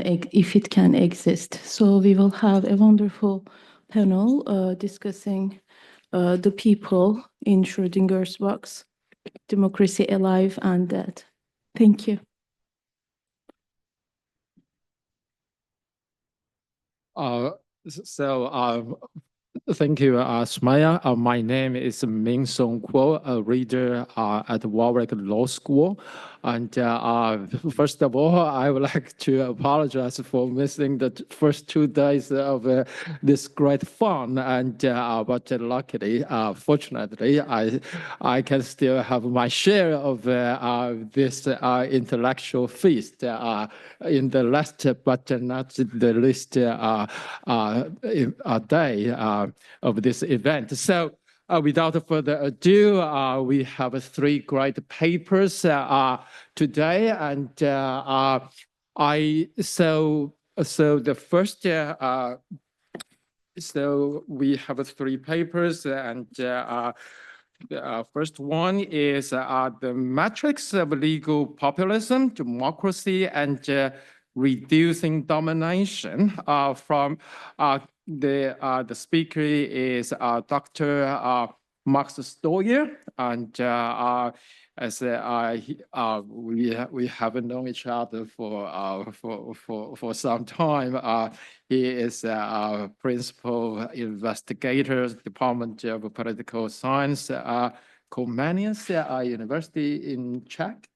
if it can exist. So we will have a wonderful panel discussing the people in Schrödinger's box, democracy alive and dead. Thank you. Thank you, Sumaya. My name is Ming-Sung Kuo, a reader at Warwick Law School. And first of all, I would like to apologize for missing the first 2 days of this great fun. And but luckily, fortunately, I can still have my share of this intellectual feast in the last, but not the least day of this event. So without further ado, we have 3 great papers today, and so the first so we have 3 papers, and the first one is the metrics of legal populism, democracy, and reducing domination. From the speaker is Dr. Max Stoyer, and as we have known each other for some time. He is a principal investigator, Department of Political Science, Comenius University in Czech,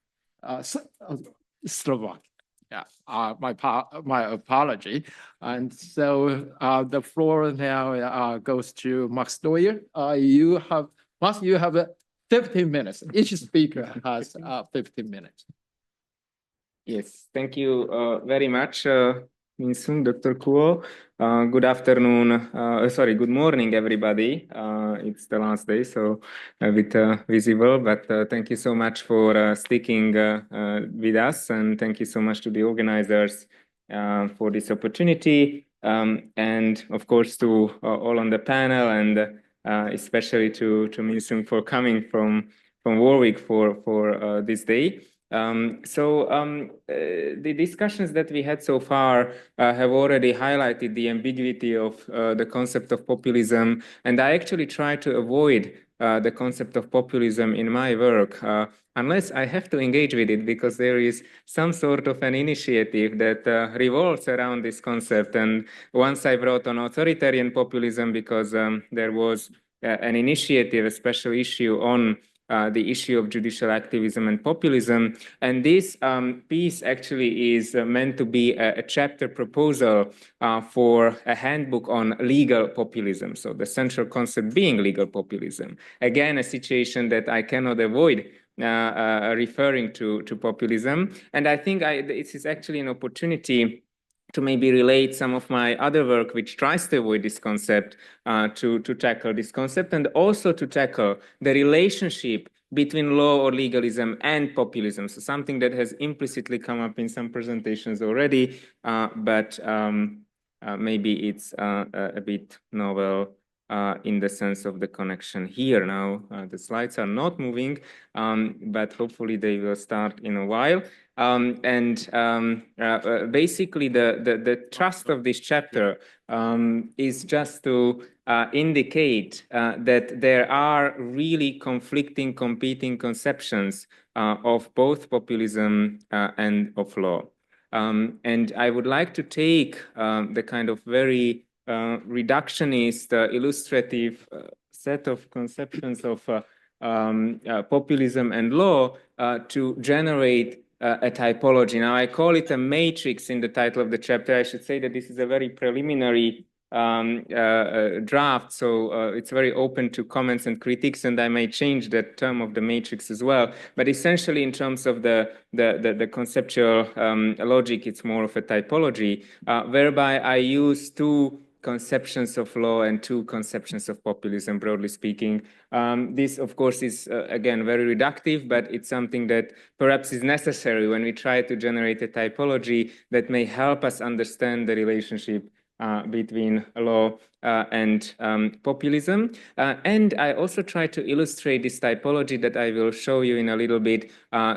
Slovak. Yeah, my apology. And so the floor now goes to Max Stoyer. You have 15 minutes. Each speaker has 15 minutes. Yes, thank you very much, Ming-Sung, Dr. Kuo. Good afternoon, good morning, everybody. It's the last day, so a bit visible, but thank you so much for sticking with us, and thank you so much to the organizers for this opportunity, and of course to all on the panel, and especially to Ming-Sung for coming from Warwick for this day. The discussions that we had so far have already highlighted the ambiguity of the concept of populism, and I actually try to avoid the concept of populism in my work, unless I have to engage with it, because there is some sort of an initiative that revolves around this concept. And once I wrote on authoritarian populism because there was an initiative, a special issue on the issue of judicial activism and populism. And this piece actually is meant to be a chapter proposal for a handbook on legal populism. So the central concept being legal populism. Again, a situation that I cannot avoid referring to populism. And I think this is actually an opportunity to maybe relate some of my other work which tries to avoid this concept to tackle this concept, and also to tackle the relationship between law or legalism and populism. So something that has implicitly come up in some presentations already, but maybe it's a bit novel in the sense of the connection here. Now the slides are not moving, but hopefully they will start in a while. Basically the thrust of this chapter is just to indicate that there are really conflicting, competing conceptions of both populism and of law. And I would like to take the kind of very reductionist, illustrative set of conceptions of populism and law to generate a typology. Now, I call it a matrix in the title of the chapter. I should say that this is a very preliminary draft, so it's very open to comments and critiques, and I may change the term of the matrix as well. But essentially, in terms of the conceptual logic, it's more of a typology, whereby I use 2 conceptions of law and 2 conceptions of populism, broadly speaking. This, of course, is, again, very reductive, but it's something that perhaps is necessary when we try to generate a typology that may help us understand the relationship between law and populism. And I also try to illustrate this typology that I will show you in a little bit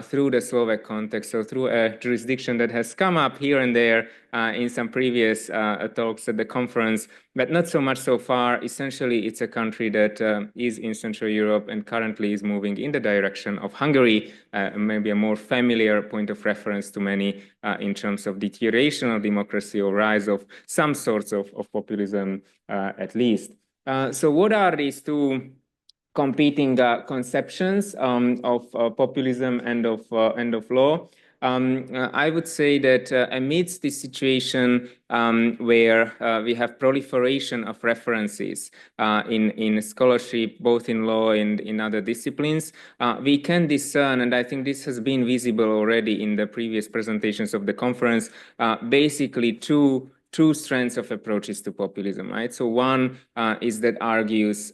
through the Slovak context, so through a jurisdiction that has come up here and there in some previous talks at the conference, but not so much so far. Essentially, it's a country that is in Central Europe and currently is moving in the direction of Hungary, maybe a more familiar point of reference to many in terms of deterioration of democracy or rise of some sorts of populism, at least. So what are these two competing conceptions of populism and of law? I would say that amidst this situation where we have proliferation of references in scholarship, both in law and in other disciplines, we can discern, and I think this has been visible already in the previous presentations of the conference, basically two strands of approaches to populism, right? So one is that argues,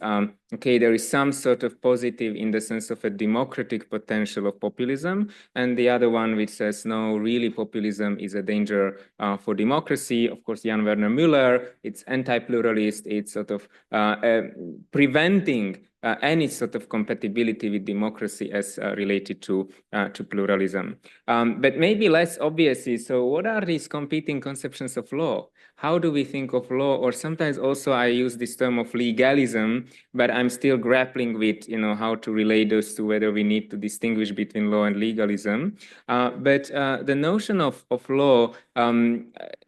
okay, there is some sort of positive in the sense of a democratic potential of populism, and the other one which says, no, really populism is a danger for democracy. Of course, Jan Werner Müller, it's anti-pluralist, it's sort of preventing any sort of compatibility with democracy as related to pluralism. But maybe less obviously, so what are these competing conceptions of law? How do we think of law? Or sometimes also I use this term of legalism, but I'm still grappling with, how to relate those two, whether we need to distinguish between law and legalism. But the notion of law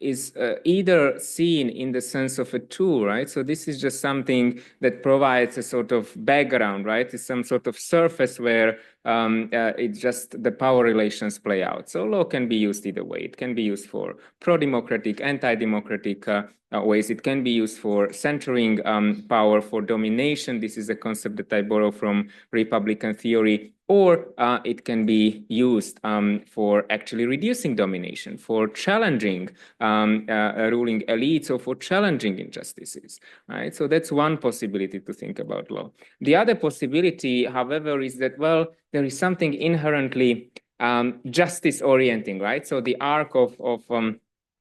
is either seen in the sense of a tool, right? So this is just something that provides a sort of background, right? It's some sort of surface where it's just the power relations play out. So law can be used either way. It can be used for pro-democratic, anti-democratic ways. It can be used for centering power, for domination. This is a concept that I borrow from Republican theory. Or it can be used for actually reducing domination, for challenging ruling elites, or for challenging injustices, right? So that's one possibility to think about law. The other possibility, however, is that, well, there is something inherently justice-orienting, right? So the arc of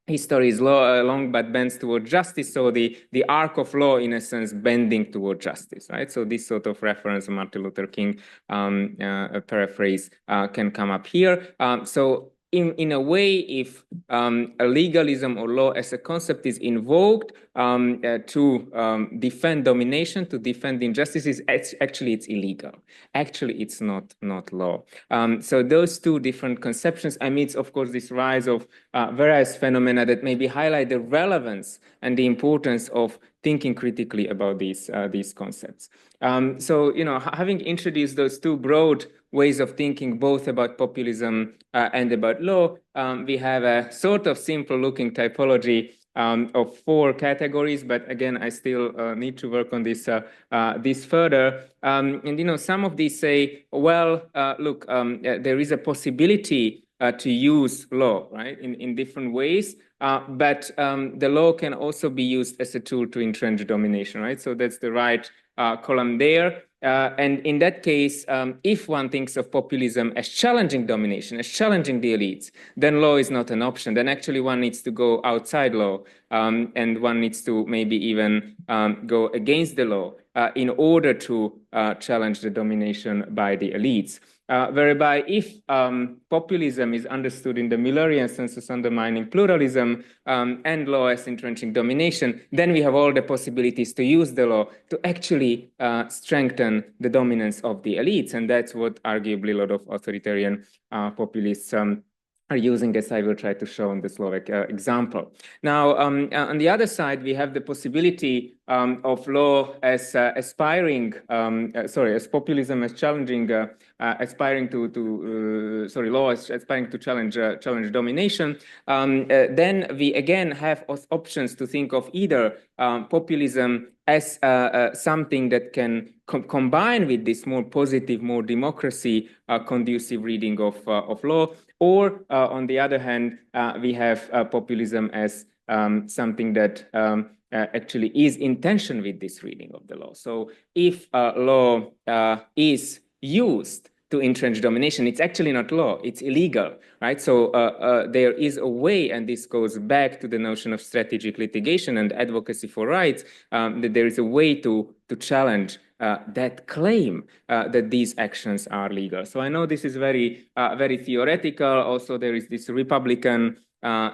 history is long but bends toward justice, so the arc of law, in a sense, bending toward justice, right? So this sort of reference, Martin Luther King paraphrase, can come up here. So in a way, if a legalism or law as a concept is invoked to defend domination, to defend injustices, actually it's illegal. Actually, it's not law. So those two different conceptions amidst, of course, this rise of various phenomena that maybe highlight the relevance and the importance of thinking critically about these concepts. So, having introduced those two broad ways of thinking, both about populism and about law, we have a sort of simple-looking typology of four categories, but again, I still need to work on this further. And some of these say, well, look, there is a possibility to use law, right, in different ways, but the law can also be used as a tool to entrench domination, right? So that's the right column there. And in that case, if one thinks of populism as challenging domination, as challenging the elites, then law is not an option. Then actually one needs to go outside law, and one needs to maybe even go against the law in order to challenge the domination by the elites. Whereby if populism is understood in the Müllerian sense as undermining pluralism and law as entrenching domination, then we have all the possibilities to use the law to actually strengthen the dominance of the elites. And that's what arguably a lot of authoritarian populists are using, as I will try to show in the Slovak example. Now, on the other side, we have the possibility of law as as populism as challenging, law as aspiring to challenge domination. Then we again have options to think of either populism as something that can combine with this more positive, more democracy conducive reading of law, or on the other hand, we have populism as something that actually is in tension with this reading of the law. So if law is used to entrench domination. It's actually not law, it's illegal, right? So there is a way, and this goes back to the notion of strategic litigation and advocacy for rights, that there is a way to challenge that claim that these actions are legal. So I know this is very, very theoretical. Also, there is this Republican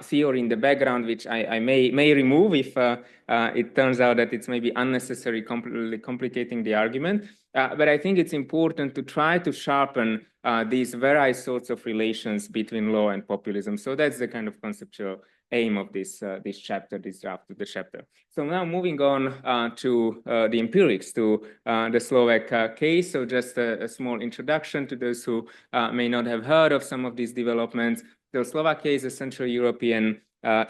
theory in the background, which I may remove if it turns out that it's maybe unnecessary, complicating the argument. But I think it's important to try to sharpen these various sorts of relations between law and populism. So that's the kind of conceptual aim of this chapter, this draft of the chapter. So now moving on to the empirics, to the Slovak case. So just a small introduction to those who may not have heard of some of these developments. So Slovakia is a Central European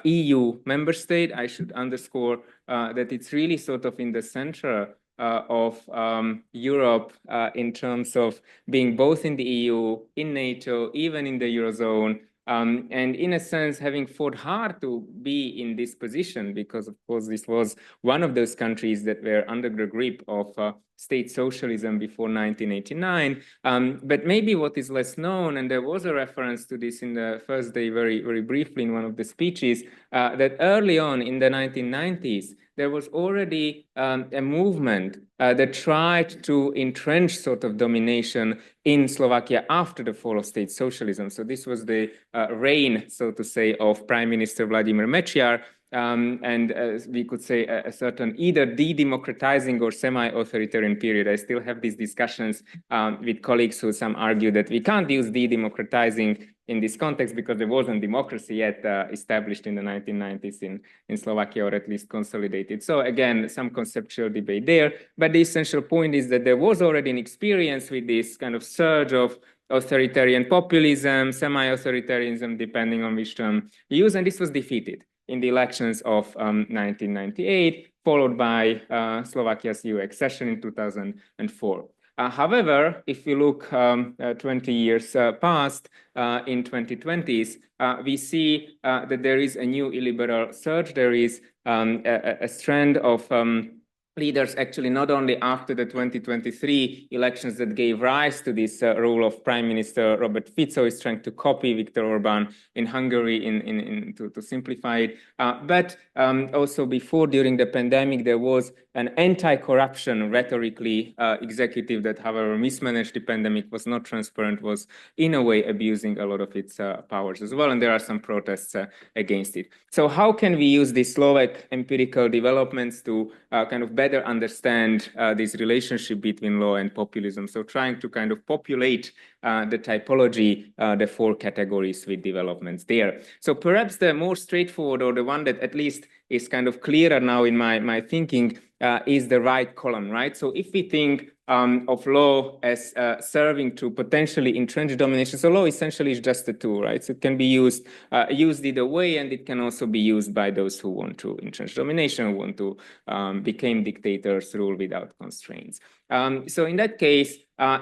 EU member state. I should underscore that it's really sort of in the center of Europe in terms of being both in the EU, in NATO, even in the Eurozone, and in a sense having fought hard to be in this position, because of course this was one of those countries that were under the grip of state socialism before 1989. But maybe what is less known, and there was a reference to this in the first day very, very briefly in one of the speeches, that early on in the 1990s, there was already a movement that tried to entrench sort of domination in Slovakia after the fall of state socialism. So this was the reign, so to say, of Prime Minister Vladimir Mečiar, and we could say a certain either de-democratizing or semi-authoritarian period. I still have these discussions with colleagues who some argue that we can't use de-democratizing in this context because there wasn't democracy yet established in the 1990s in Slovakia, or at least consolidated. So again, some conceptual debate there. But the essential point is that there was already an experience with this kind of surge of authoritarian populism, semi-authoritarianism, depending on which term you use, and this was defeated in the elections of 1998, followed by Slovakia's EU accession in 2004. However, if you look 20 years past, in 2020s, we see that there is a new illiberal surge. There is a strand of leaders actually not only after the 2023 elections that gave rise to this rule of Prime Minister Robert Fico is trying to copy Viktor Orban in Hungary to simplify it. But also before, during the pandemic, there was an anti-corruption rhetorically executive that, however, mismanaged the pandemic, was not transparent, was in a way abusing a lot of its powers as well. And there are some protests against it. So how can we use these Slovak empirical developments to kind of better understand this relationship between law and populism? So trying to kind of populate the typology, the four categories with developments there. So perhaps the more straightforward, or the one that at least is kind of clearer now in my thinking, is the right column, right? So if we think of law as serving to potentially entrench domination, so law essentially is just a tool, right? So it can be used either way, and it can also be used by those who want to entrench domination, who want to become dictators, rule without constraints. So in that case,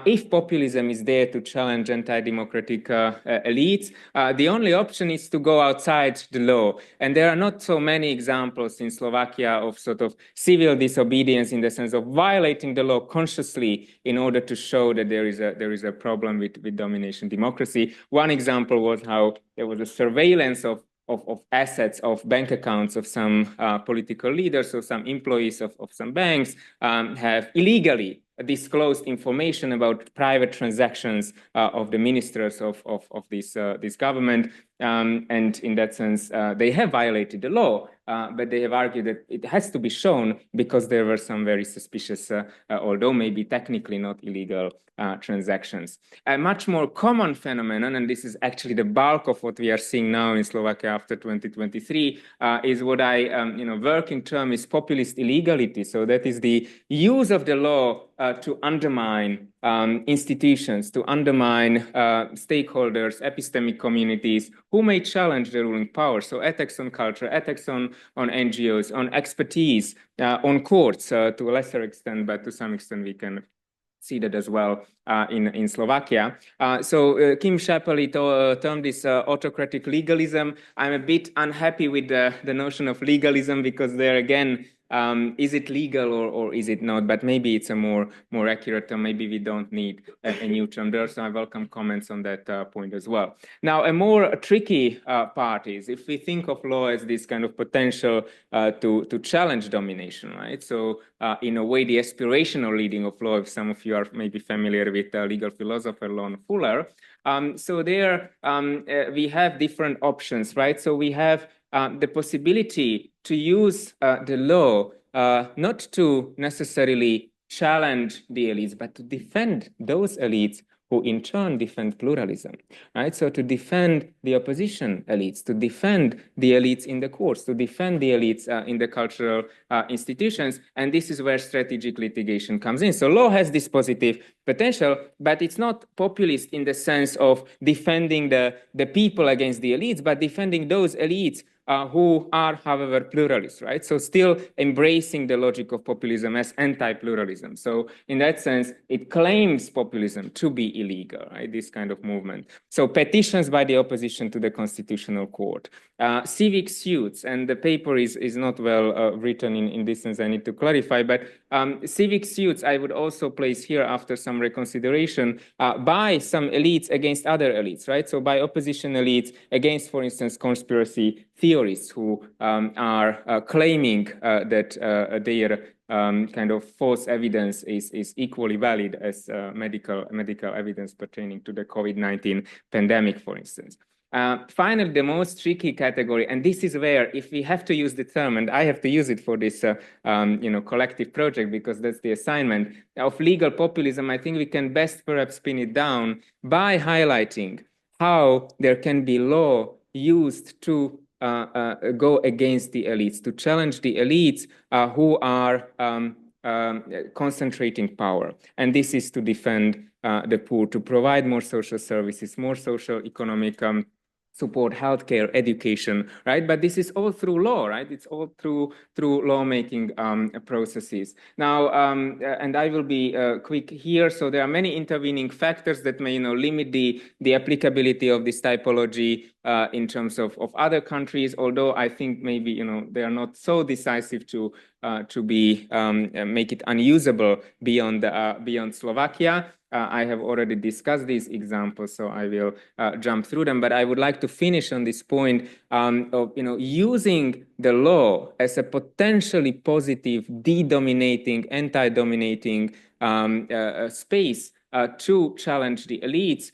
if populism is there to challenge anti-democratic elites, the only option is to go outside the law. And there are not so many examples in Slovakia of sort of civil disobedience in the sense of violating the law consciously in order to show that there is a problem with domination democracy. One example was how there was a surveillance of assets, of bank accounts of some political leaders, so some employees of some banks have illegally disclosed information about private transactions of the ministers of this government. And in that sense, they have violated the law, but they have argued that it has to be shown because there were some very suspicious, although maybe technically not illegal, transactions. A much more common phenomenon, and this is actually the bulk of what we are seeing now in Slovakia after 2023, is what I working term is populist illegality. So that is the use of the law to undermine institutions, to undermine stakeholders, epistemic communities who may challenge the ruling power. So attacks on culture, attacks on NGOs, on expertise, on courts to a lesser extent, but to some extent we can see that as well in Slovakia. So Kim Shapley termed this autocratic legalism. I'm a bit unhappy with the notion of legalism because there again, Is it legal or is it not? But maybe it's a more accurate term. Maybe we don't need a new term there. So I welcome comments on that point as well. Now, a more tricky part is if we think of law as this kind of potential to challenge domination, right? So in a way, the aspirational reading of law, if some of you are maybe familiar with legal philosopher Lon Fuller, so there we have different options, right? So we have the possibility to use the law not to necessarily challenge the elites, but to defend those elites who in turn defend pluralism, right? So to defend the opposition elites, to defend the elites in the courts, to defend the elites in the cultural institutions. And this is where strategic litigation comes in. So law has this positive potential, but it's not populist in the sense of defending the people against the elites, but defending those elites who are, however, pluralists, right? So still embracing the logic of populism as anti-pluralism. So in that sense, it claims populism to be illegal, right? This kind of movement. So petitions by the opposition to the Constitutional Court, civic suits, and the paper is not well written in this sense, I need to clarify, but civic suits I would also place here after some reconsideration by some elites against other elites, right? So by opposition elites against, for instance, conspiracy theorists who are claiming that their kind of false evidence is equally valid as medical evidence pertaining to the COVID-19 pandemic, for instance. Finally, the most tricky category, and this is where, if we have to use the term, and I have to use it for this collective project because that's the assignment of legal populism, I think we can best perhaps pin it down by highlighting how there can be law used to go against the elites, to challenge the elites who are concentrating power. And this is to defend the poor, to provide more social services, more social economic support, healthcare, education, right? But this is all through law, right? It's all through lawmaking processes. Now, and I will be quick here. So there are many intervening factors that may, limit the applicability of this typology in terms of other countries. Although I think maybe they are not so decisive to be make it unusable beyond Slovakia. I have already discussed these examples, so I will jump through them. But I would like to finish on this point of using the law as a potentially positive, de-dominating, anti-dominating space to challenge the elites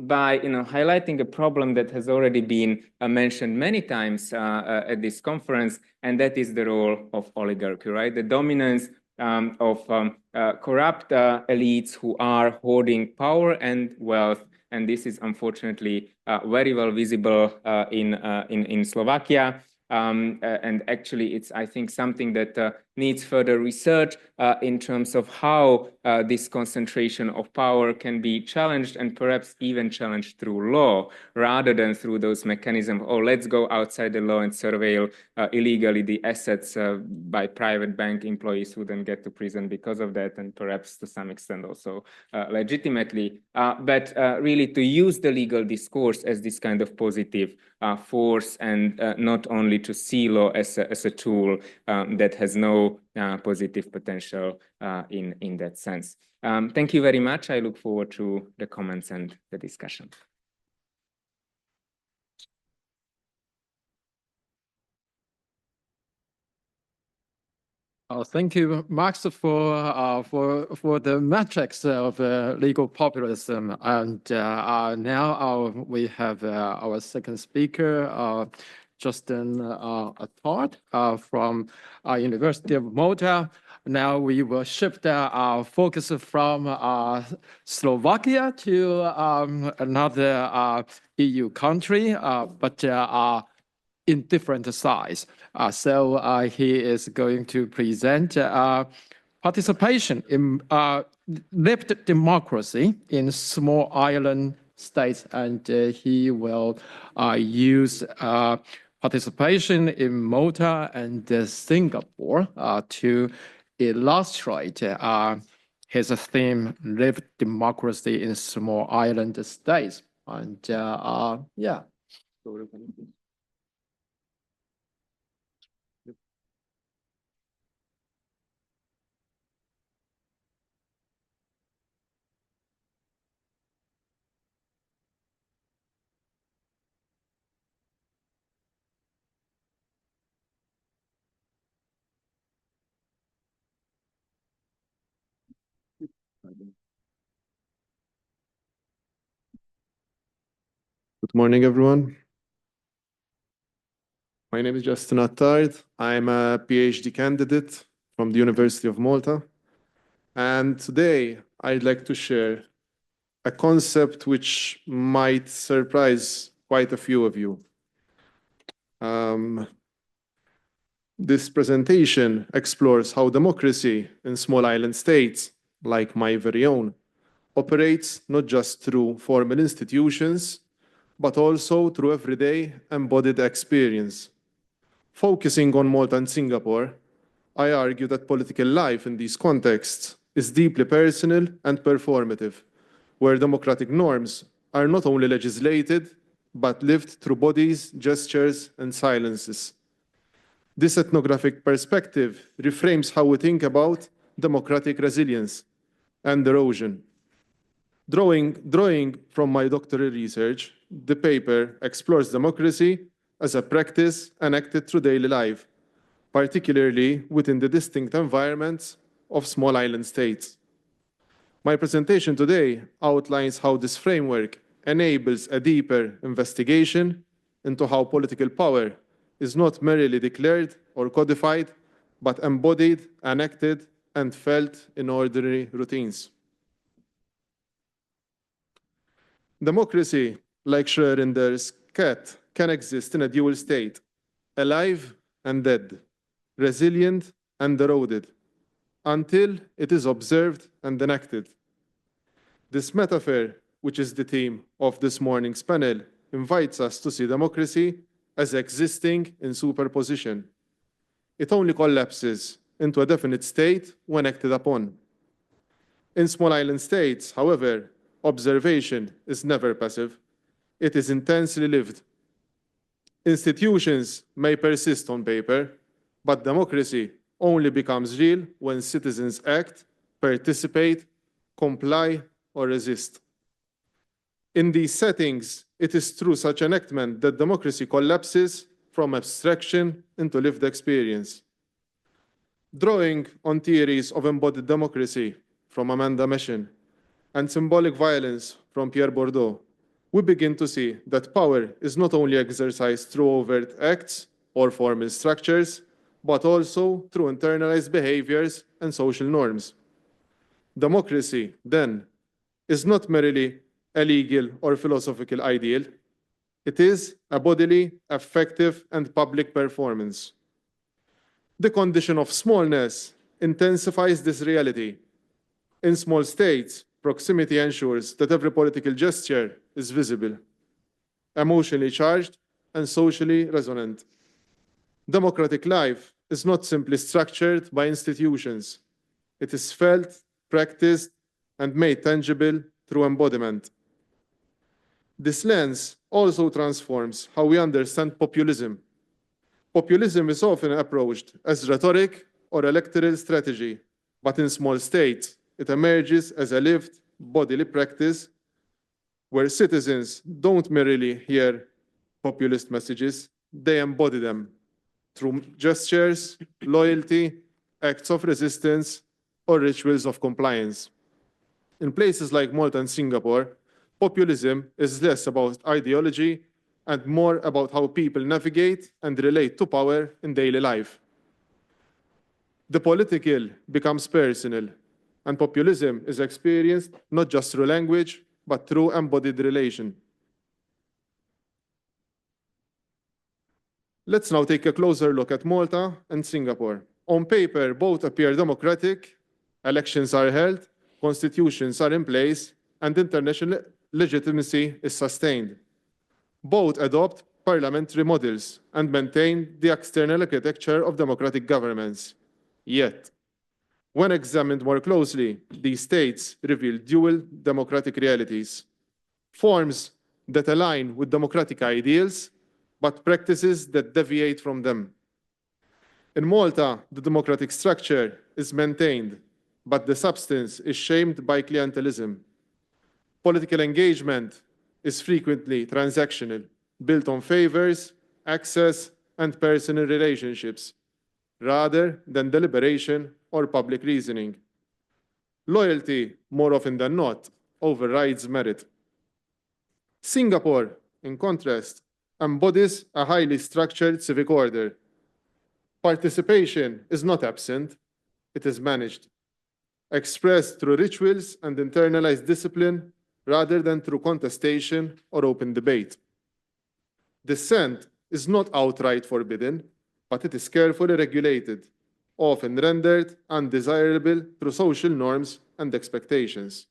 by highlighting a problem that has already been mentioned many times at this conference, and that is the role of oligarchy, right? The dominance of corrupt elites who are hoarding power and wealth, and this is unfortunately very well visible in Slovakia. And actually, it's, I think, something that needs further research in terms of how this concentration of power can be challenged and perhaps even challenged through law rather than through those mechanisms. Oh, let's go outside the law and surveil illegally the assets by private bank employees who then get to prison because of that, and perhaps to some extent also legitimately. But really to use the legal discourse as this kind of positive force, and not only to see law as a tool that has no positive potential in that sense. Thank you very much. I look forward to the comments and the discussion. Thank you, Max, for the metrics of legal populism. And now we have our second speaker, Justin Attard from University of Malta. Now we will shift our focus from Slovakia to another EU country, but in different size. So he is going to present participation in lived democracy in small island states, and he will use participation in Malta and Singapore to illustrate his theme, lived democracy in small island states. And yeah. Good morning, everyone. My name is Justin Attard. I'm a PhD candidate from the University of Malta. And today I'd like to share a concept which might surprise quite a few of you. This presentation explores how democracy in small island states, like my very own, operates not just through formal institutions, but also through everyday embodied experience. Focusing on Malta and Singapore, I argue that political life in these contexts is deeply personal and performative, where democratic norms are not only legislated, but lived through bodies, gestures, and silences. This ethnographic perspective reframes how we think about democratic resilience and erosion. Drawing from my doctoral research, the paper explores democracy as a practice enacted through daily life, particularly within the distinct environments of small island states. My presentation today outlines how this framework enables a deeper investigation into how political power is not merely declared or codified, but embodied, enacted, and felt in ordinary routines. Democracy, like Schrödinger's cat, can exist in a dual state, alive and dead, resilient and eroded, until it is observed and enacted. This metaphor, which is the theme of this morning's panel, invites us to see democracy as existing in superposition. It only collapses into a definite state when acted upon. In small island states, however, observation is never passive. It is intensely lived. Institutions may persist on paper, but democracy only becomes real when citizens act, participate, comply, or resist. In these settings, it is through such enactment that democracy collapses from abstraction into lived experience. Drawing on theories of embodied democracy from Amanda Meshin and symbolic violence from Pierre Bourdieu, we begin to see that power is not only exercised through overt acts or formal structures, but also through internalized behaviors and social norms. Democracy, then, is not merely a legal or philosophical ideal. It is a bodily, affective, and public performance. The condition of smallness intensifies this reality. In small states, proximity ensures that every political gesture is visible, emotionally charged, and socially resonant. Democratic life is not simply structured by institutions. It is felt, practiced, and made tangible through embodiment. This lens also transforms how we understand populism. Populism is often approached as rhetoric or electoral strategy, but in small states, it emerges as a lived, bodily practice where citizens don't merely hear populist messages, they embody them through gestures, loyalty, acts of resistance, or rituals of compliance. In places like Malta and Singapore, populism is less about ideology and more about how people navigate and relate to power in daily life. The political becomes personal, and populism is experienced not just through language, but through embodied relation. Let's now take a closer look at Malta and Singapore. On paper, both appear democratic, elections are held, constitutions are in place, and international legitimacy is sustained. Both adopt parliamentary models and maintain the external architecture of democratic governments. Yet, when examined more closely, these states reveal dual democratic realities, forms that align with democratic ideals, but practices that deviate from them. In Malta, the democratic structure is maintained, but the substance is shamed by clientelism. Political engagement is frequently transactional, built on favors, access, and personal relationships, rather than deliberation or public reasoning. Loyalty, more often than not, overrides merit. Singapore, in contrast, embodies a highly structured civic order. Participation is not absent, it is managed, expressed through rituals and internalized discipline rather than through contestation or open debate. Dissent is not outright forbidden, but it is carefully regulated, often rendered undesirable through social norms and expectations.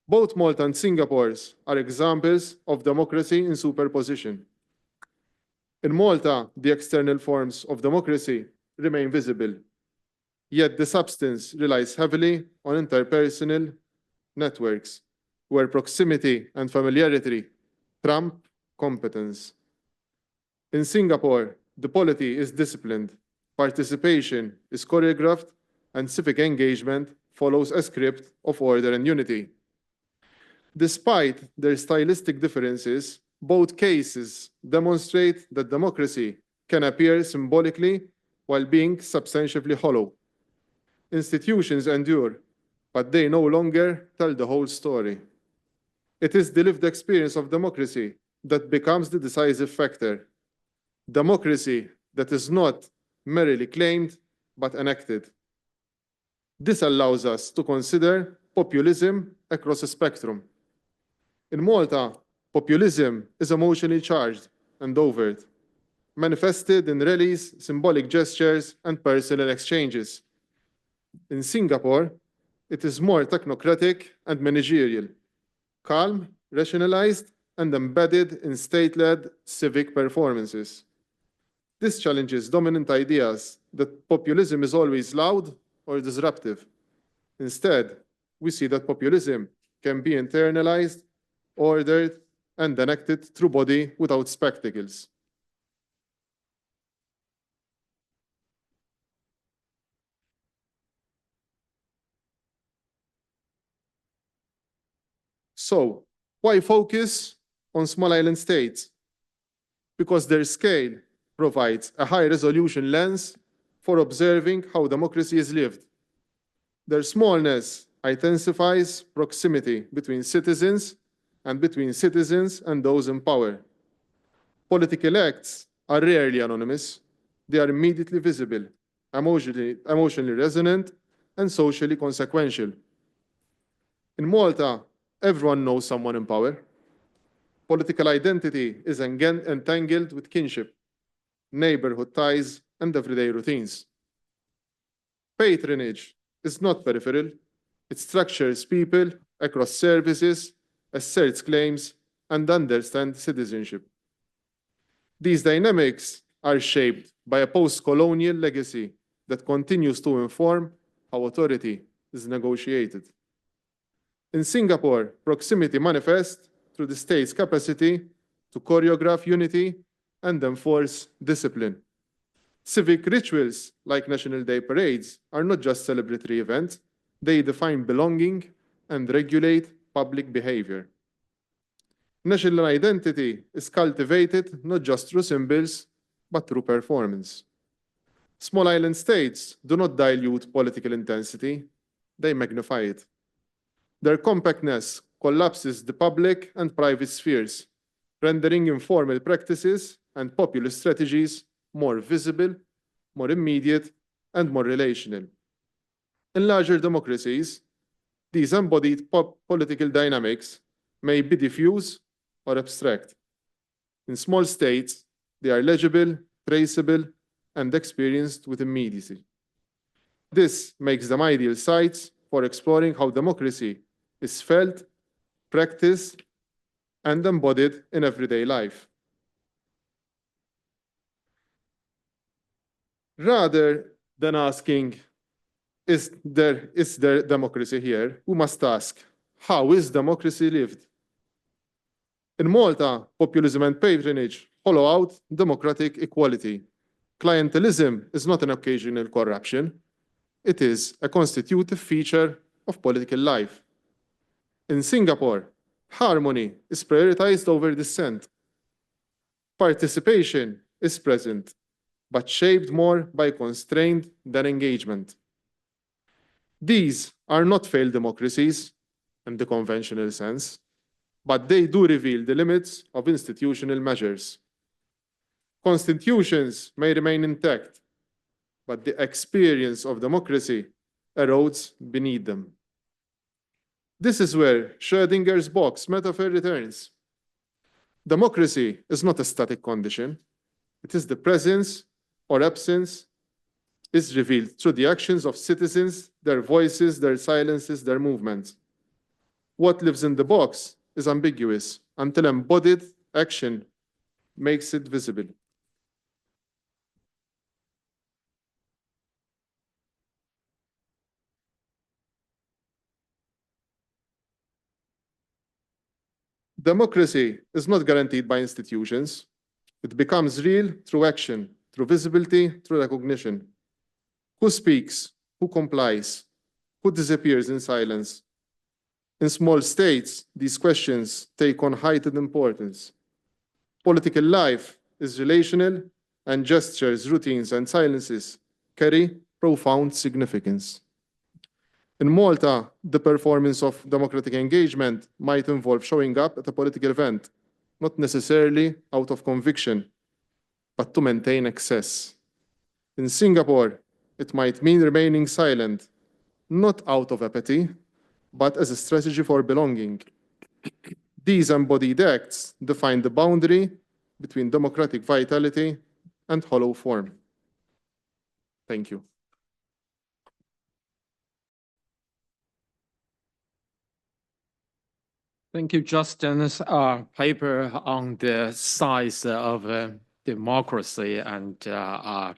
Both Malta and Singapore are examples of democracy in superposition. In Malta, the external forms of democracy remain visible, yet the substance relies heavily on interpersonal networks, where proximity and familiarity trump competence. In Singapore, the polity is disciplined, participation is choreographed, and civic engagement follows a script of order and unity. Despite their stylistic differences, both cases demonstrate that democracy can appear symbolically while being substantively hollow. Institutions endure, but they no longer tell the whole story. It is the lived experience of democracy that becomes the decisive factor. Democracy that is not merely claimed, but enacted. This allows us to consider populism across a spectrum. In Malta, populism is emotionally charged and overt, manifested in rallies, symbolic gestures, and personal exchanges. In Singapore, it is more technocratic and managerial, calm, rationalized, and embedded in state-led civic performances. This challenges dominant ideas that populism is always loud or disruptive. Instead, we see that populism can be internalized, ordered, and enacted through body without spectacles. So, why focus on small island states? Because their scale provides a high-resolution lens for observing how democracy is lived. Their smallness intensifies proximity between citizens and between citizens and those in power. Political acts are rarely anonymous. They are immediately visible, emotionally resonant, and socially consequential. In Malta, everyone knows someone in power. Political identity is entangled with kinship, neighborhood ties, and everyday routines. Patronage is not peripheral. It structures people across services, asserts claims, and understands citizenship. These dynamics are shaped by a post-colonial legacy that continues to inform how authority is negotiated. In Singapore, proximity manifests through the state's capacity to choreograph unity and enforce discipline. Civic rituals like National Day parades are not just celebratory events, they define belonging and regulate public behavior. National identity is cultivated not just through symbols, but through performance. Small island states do not dilute political intensity, they magnify it. Their compactness collapses the public and private spheres, rendering informal practices and populist strategies more visible, more immediate, and more relational. In larger democracies, these embodied political dynamics may be diffuse or abstract. In small states, they are legible, traceable, and experienced with immediacy. This makes them ideal sites for exploring how democracy is felt, practiced, and embodied in everyday life. Rather than asking, is there democracy here? We must ask, how is democracy lived? In Malta, populism and patronage hollow out democratic equality. Clientelism is not an occasional corruption. It is a constitutive feature of political life. In Singapore, harmony is prioritized over dissent. Participation is present, but shaped more by constraint than engagement. These are not failed democracies in the conventional sense, but they do reveal the limits of institutional measures. Constitutions may remain intact, but the experience of democracy erodes beneath them. This is where Schrödinger's box metaphor returns. Democracy is not a static condition. It is the presence or absence is revealed through the actions of citizens, their voices, their silences, their movements. What lives in the box is ambiguous until embodied action makes it visible. Democracy is not guaranteed by institutions. It becomes real through action, through visibility, through recognition. Who speaks? Who complies? Who disappears in silence? In small states, these questions take on heightened importance. Political life is relational, and gestures, routines, and silences carry profound significance. In Malta, the performance of democratic engagement might involve showing up at a political event, not necessarily out of conviction, but to maintain access. In Singapore, it might mean remaining silent, not out of apathy, but as a strategy for belonging. These embodied acts define the boundary between democratic vitality and hollow form. Thank you. Thank you, Justin's paper on the size of democracy and how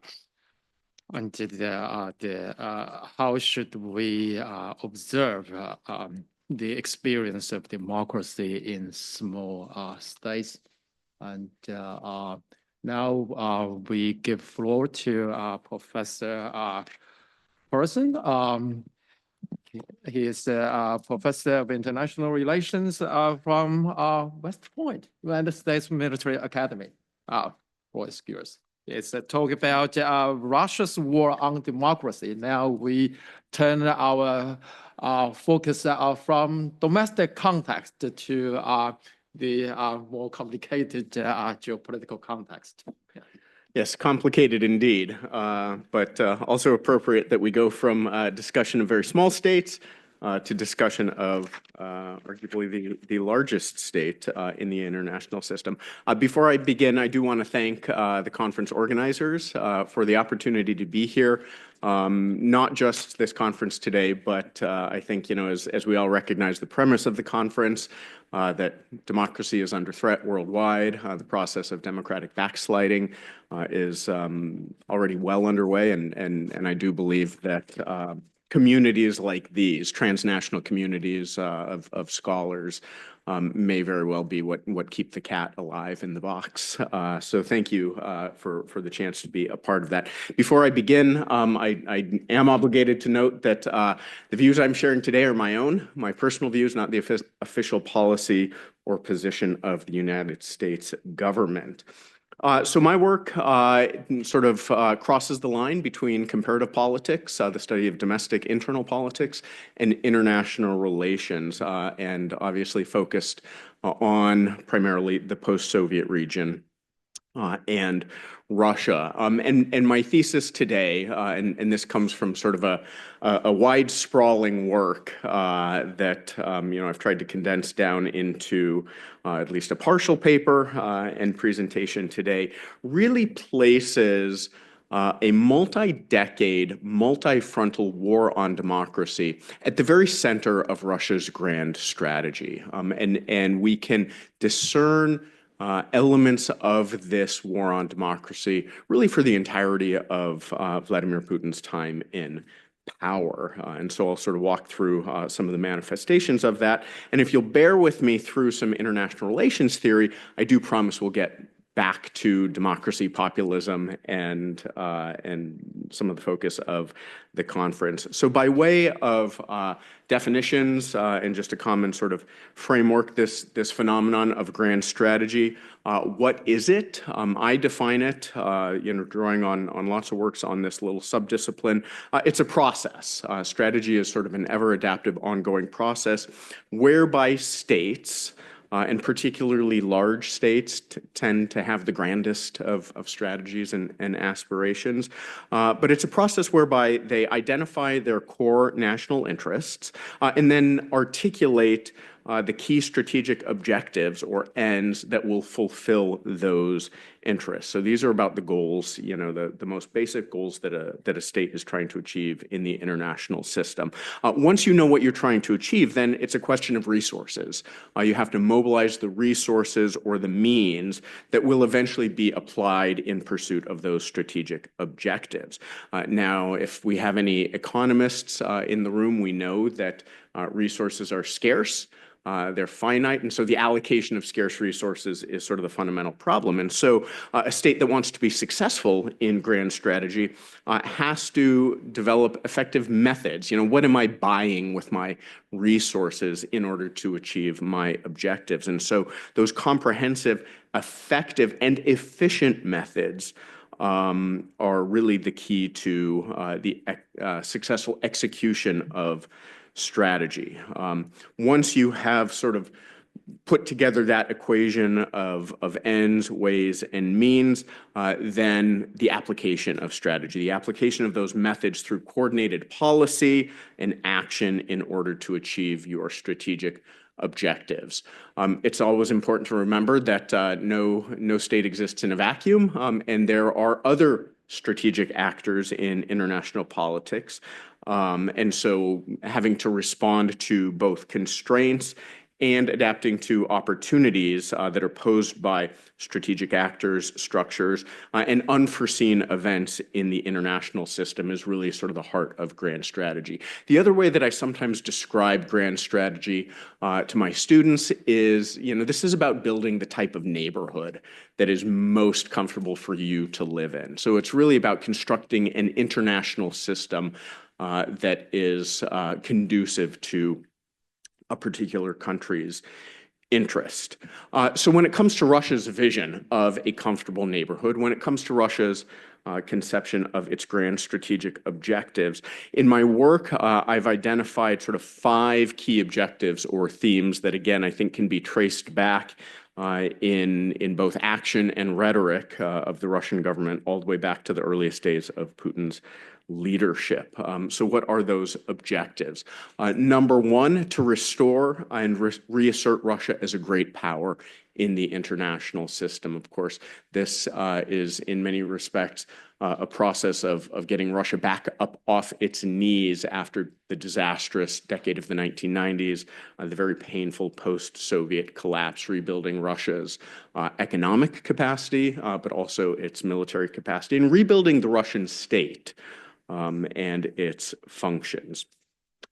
should we observe the experience of democracy in small states. And now we give floor to Professor Person. He is a professor of international relations from West Point, United States Military Academy. Voice yours. It's a talk about Russia's war on democracy. Now we turn our focus from domestic context to the more complicated geopolitical context. Yes, complicated indeed, but also appropriate that we go from discussion of very small states to discussion of arguably the largest state in the international system. Before I begin, I do want to thank the conference organizers for the opportunity to be here. Not just this conference today, but I think, as we all recognize the premise of the conference, that democracy is under threat worldwide. The process of democratic backsliding is already well underway, and I do believe that communities like these, transnational communities of scholars, may very well be what keep the cat alive in the box. So thank you for the chance to be a part of that. Before I begin, I am obligated to note that the views I'm sharing today are my own, my personal views, not the official policy or position of the United States government. So my work sort of crosses the line between comparative politics, the study of domestic internal politics, and international relations, and obviously focused on primarily the post-Soviet region and Russia. And my thesis today, and this comes from sort of a wide sprawling work that I've tried to condense down into at least a partial paper and presentation today, really places a multi-decade, multi-frontal war on democracy at the very center of Russia's grand strategy. And we can discern elements of this war on democracy really for the entirety of Vladimir Putin's time in power. And so I'll sort of walk through some of the manifestations of that. And if you'll bear with me through some international relations theory, I do promise we'll get back to democracy, populism, and some of the focus of the conference. So by way of definitions and just a common sort of framework, this phenomenon of grand strategy, what is it? I define it, drawing on lots of works on this little subdiscipline. It's a process. Strategy is sort of an ever-adaptive, ongoing process whereby states, and particularly large states, tend to have the grandest of strategies and aspirations. But it's a process whereby they identify their core national interests and then articulate the key strategic objectives or ends that will fulfill those interests. So these are about the goals, the most basic goals that a state is trying to achieve in the international system. Once you know what you're trying to achieve, then it's a question of resources. You have to mobilize the resources or the means that will eventually be applied in pursuit of those strategic objectives. Now, if we have any economists in the room, we know that resources are scarce. They're finite, and so the allocation of scarce resources is sort of the fundamental problem. And so a state that wants to be successful in grand strategy has to develop effective methods. What am I buying with my resources in order to achieve my objectives? And so those comprehensive, effective, and efficient methods are really the key to the successful execution of strategy. Once you have sort of put together that equation of ends, ways, and means, then the application of strategy, the application of those methods through coordinated policy and action in order to achieve your strategic objectives. It's always important to remember that no state exists in a vacuum, and there are other strategic actors in international politics. And so having to respond to both constraints and adapting to opportunities that are posed by strategic actors, structures, and unforeseen events in the international system is really sort of the heart of grand strategy. The other way that I sometimes describe grand strategy to my students is, this is about building the type of neighborhood that is most comfortable for you to live in. So it's really about constructing an international system that is conducive to a particular country's interest. So when it comes to Russia's vision of a comfortable neighborhood, when it comes to Russia's conception of its grand strategic objectives, in my work, I've identified sort of 5 key objectives or themes that, again, I think can be traced back in both action and rhetoric of the Russian government all the way back to the earliest days of Putin's leadership. So what are those objectives? Number 1, to restore and reassert Russia as a great power in the international system. Of course, this is in many respects a process of getting Russia back up off its knees after the disastrous decade of the 1990s, the very painful post-Soviet collapse, rebuilding Russia's economic capacity, but also its military capacity, and rebuilding the Russian state and its functions.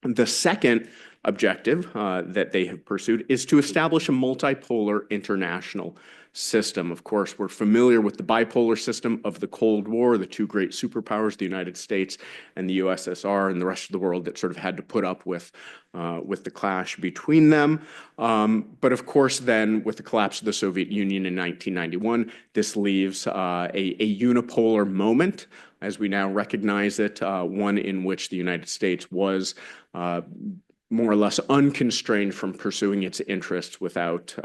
The second objective that they have pursued is to establish a multipolar international system. Of course, we're familiar with the bipolar system of the Cold War, the 2 great superpowers, the United States and the USSR, and the rest of the world that sort of had to put up with the clash between them. But of course, then with the collapse of the Soviet Union in 1991, this leaves a unipolar moment, as we now recognize it, one in which the United States was more or less unconstrained from pursuing its interests without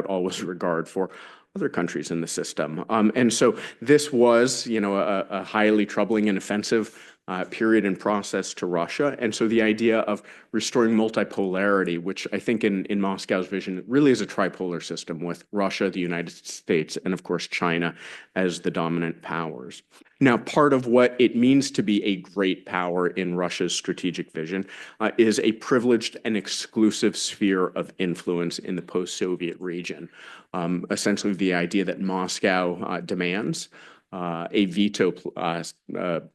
always regard for other countries in the system. And so this was, a highly troubling and offensive period and process to Russia. And so the idea of restoring multipolarity, which I think in Moscow's vision really is a tripolar system with Russia, the United States, and of course China as the dominant powers. Now, part of what it means to be a great power in Russia's strategic vision is a privileged and exclusive sphere of influence in the post-Soviet region. Essentially, the idea that Moscow demands a veto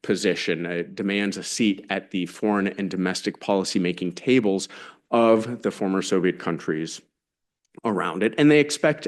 position, demands a seat at the foreign and domestic policymaking tables of the former Soviet countries around it. And they expect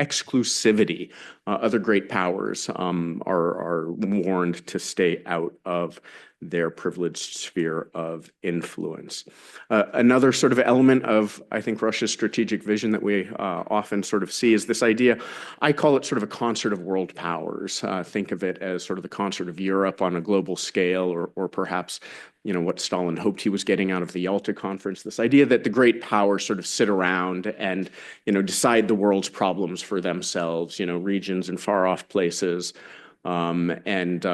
exclusivity. Other great powers are warned to stay out of their privileged sphere of influence. Another sort of element of, I think, Russia's strategic vision that we often sort of see is this idea, I call it sort of a concert of world powers. Think of it as sort of the concert of Europe on a global scale, or perhaps, you know, what Stalin hoped he was getting out of the Yalta Conference, this idea that the great powers sort of sit around and, you know, decide the world's problems for themselves, you know, regions and far off places, and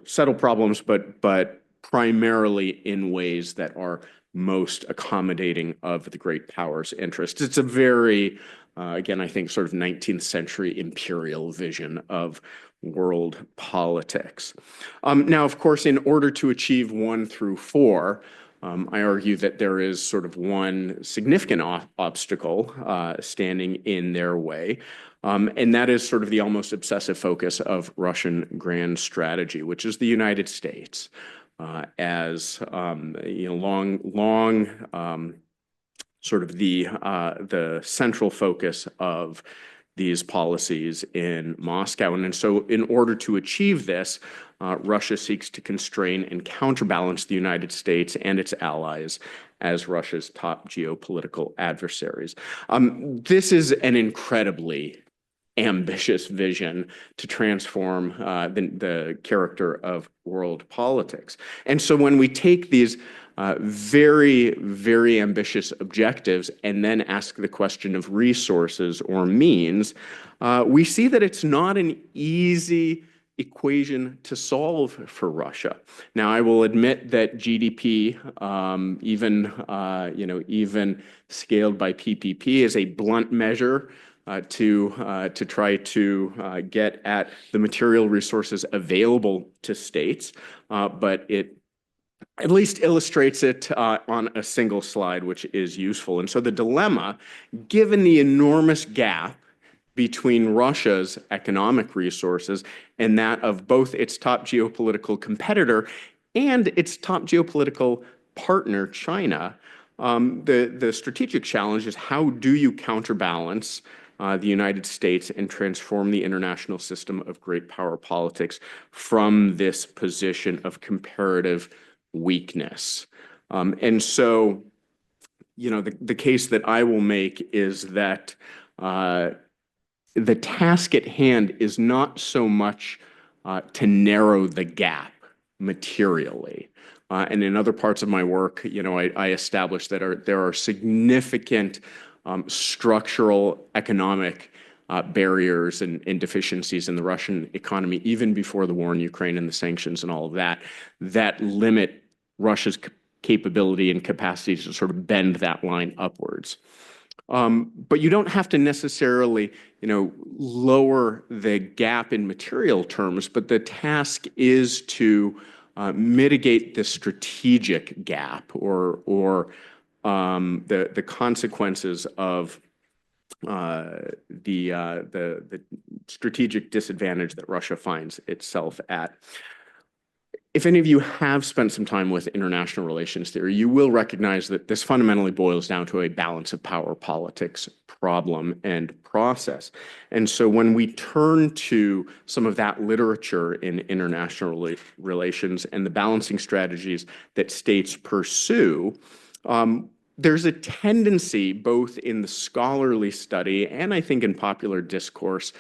settle problems, but primarily in ways that are most accommodating of the great powers' interests. It's a very, again, I think, sort of 19th century imperial vision of world politics. Now, of course, in order to achieve 1 through 4, I argue that there is sort of one significant obstacle standing in their way, and that is sort of the almost obsessive focus of Russian grand strategy, which is the United States, as you know, long sort of the central focus of these policies in Moscow. And so in order to achieve this, Russia seeks to constrain and counterbalance the United States and its allies as Russia's top geopolitical adversaries. This is an incredibly ambitious vision to transform the character of world politics. And so when we take these very, very ambitious objectives and then ask the question of resources or means, we see that it's not an easy equation to solve for Russia. Now, I will admit that GDP, even scaled by PPP, is a blunt measure to try to get at the material resources available to states, but it at least illustrates it on a single slide, which is useful. And so the dilemma, given the enormous gap between Russia's economic resources and that of both its top geopolitical competitor and its top geopolitical partner, China, the strategic challenge is, how do you counterbalance the United States and transform the international system of great power politics from this position of comparative weakness? And so, you know, the case that I will make is that the task at hand is not so much to narrow the gap materially. And in other parts of my work, you know, I established that there are significant structural economic barriers and deficiencies in the Russian economy, even before the war in Ukraine and the sanctions and all of that, that limit Russia's capability and capacity to sort of bend that line upwards. But you don't have to necessarily, you know, lower the gap in material terms, but the task is to mitigate the strategic gap or the consequences of the strategic disadvantage that Russia finds itself at. If any of you have spent some time with international relations theory, you will recognize that this fundamentally boils down to a balance of power politics problem and process. And so when we turn to some of that literature in international relations and the balancing strategies that states pursue, there's a tendency, both in the scholarly study and I think in popular discourse,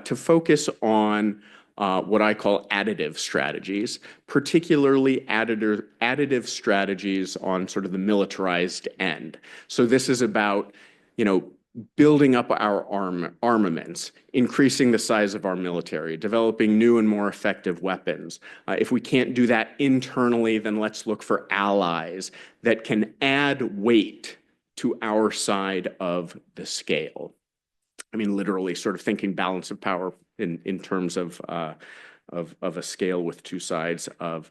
to focus on what I call additive strategies, particularly additive strategies on sort of the militarized end. So this is about, you know, building up our armaments, increasing the size of our military, developing new and more effective weapons. If we can't do that internally, then let's look for allies that can add weight to our side of the scale. I mean, literally sort of thinking balance of power in terms of a scale with two sides of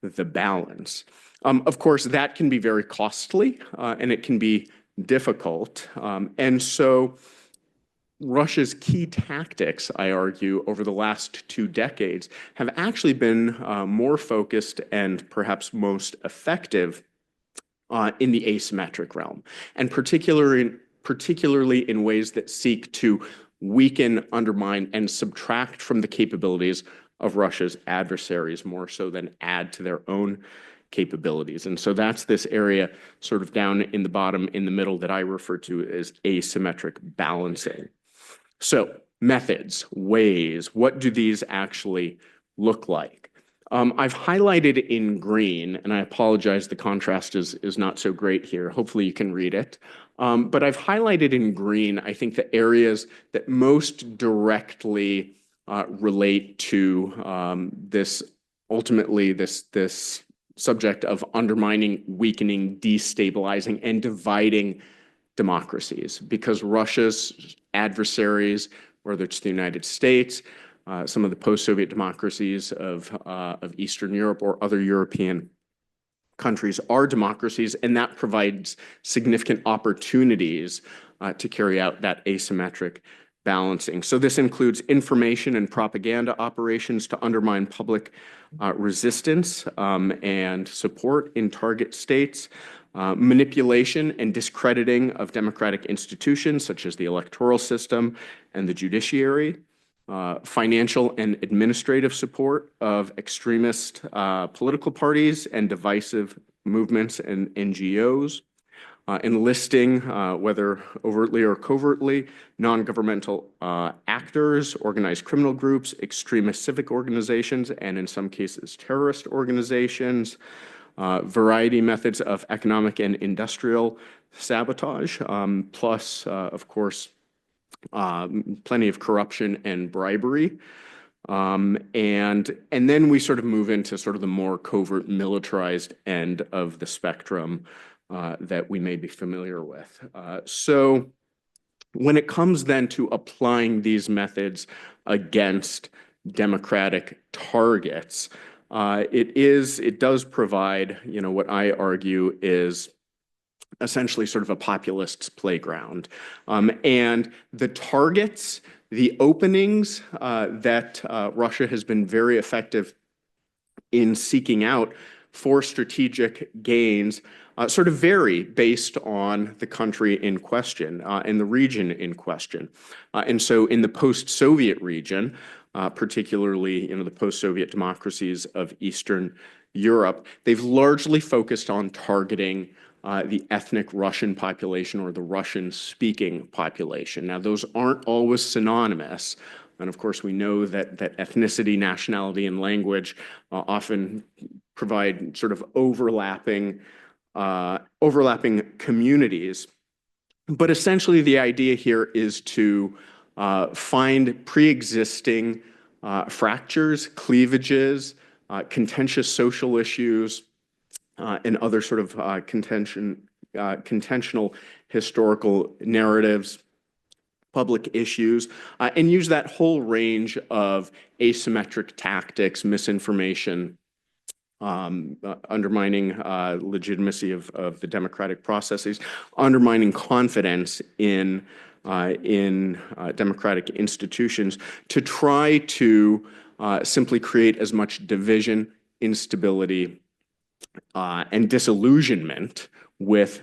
the balance. Of course, that can be very costly and it can be difficult. And so Russia's key tactics, I argue, over the last 2 decades have actually been more focused and perhaps most effective in the asymmetric realm, and particularly particularly in ways that seek to weaken, undermine, and subtract from the capabilities of Russia's adversaries more so than add to their own capabilities. And so that's this area sort of down in the bottom, in the middle, that I refer to as asymmetric balancing. So methods, ways, what do these actually look like? I've highlighted in green, and I apologize, the contrast is not so great here. Hopefully you can read it. But I've highlighted in green, I think, the areas that most directly relate to this subject of undermining, weakening, destabilizing, and dividing democracies, because Russia's adversaries, whether it's the United States, some of the post-Soviet democracies of Eastern Europe or other European countries, are democracies, and that provides significant opportunities to carry out that asymmetric balancing. So this includes information and propaganda operations to undermine public resistance and support in target states, manipulation and discrediting of democratic institutions such as the electoral system and the judiciary, financial and administrative support of extremist political parties and divisive movements and NGOs, enlisting, whether overtly or covertly, non-governmental actors, organized criminal groups, extremist civic organizations, and in some cases terrorist organizations, variety methods of economic and industrial sabotage, plus, of course, plenty of corruption and bribery. And then we sort of move into sort of the more covert militarized end of the spectrum that we may be familiar with. So when it comes then to applying these methods against democratic targets, it does provide, what I argue is essentially sort of a populist's playground. And the targets, the openings that Russia has been very effective in seeking out for strategic gains sort of vary based on the country in question and the region in question. And so in the post-Soviet region, particularly the post-Soviet democracies of Eastern Europe, they've largely focused on targeting the ethnic Russian population or the Russian-speaking population. Now, those aren't always synonymous. And of course, we know that ethnicity, nationality, and language often provide sort of overlapping communities. But essentially, the idea here is to find pre-existing fractures, cleavages, contentious social issues, and other sort of contentional historical narratives, public issues, and use that whole range of asymmetric tactics, misinformation, undermining legitimacy of the democratic processes, undermining confidence in democratic institutions, to try to simply create as much division, instability, and disillusionment with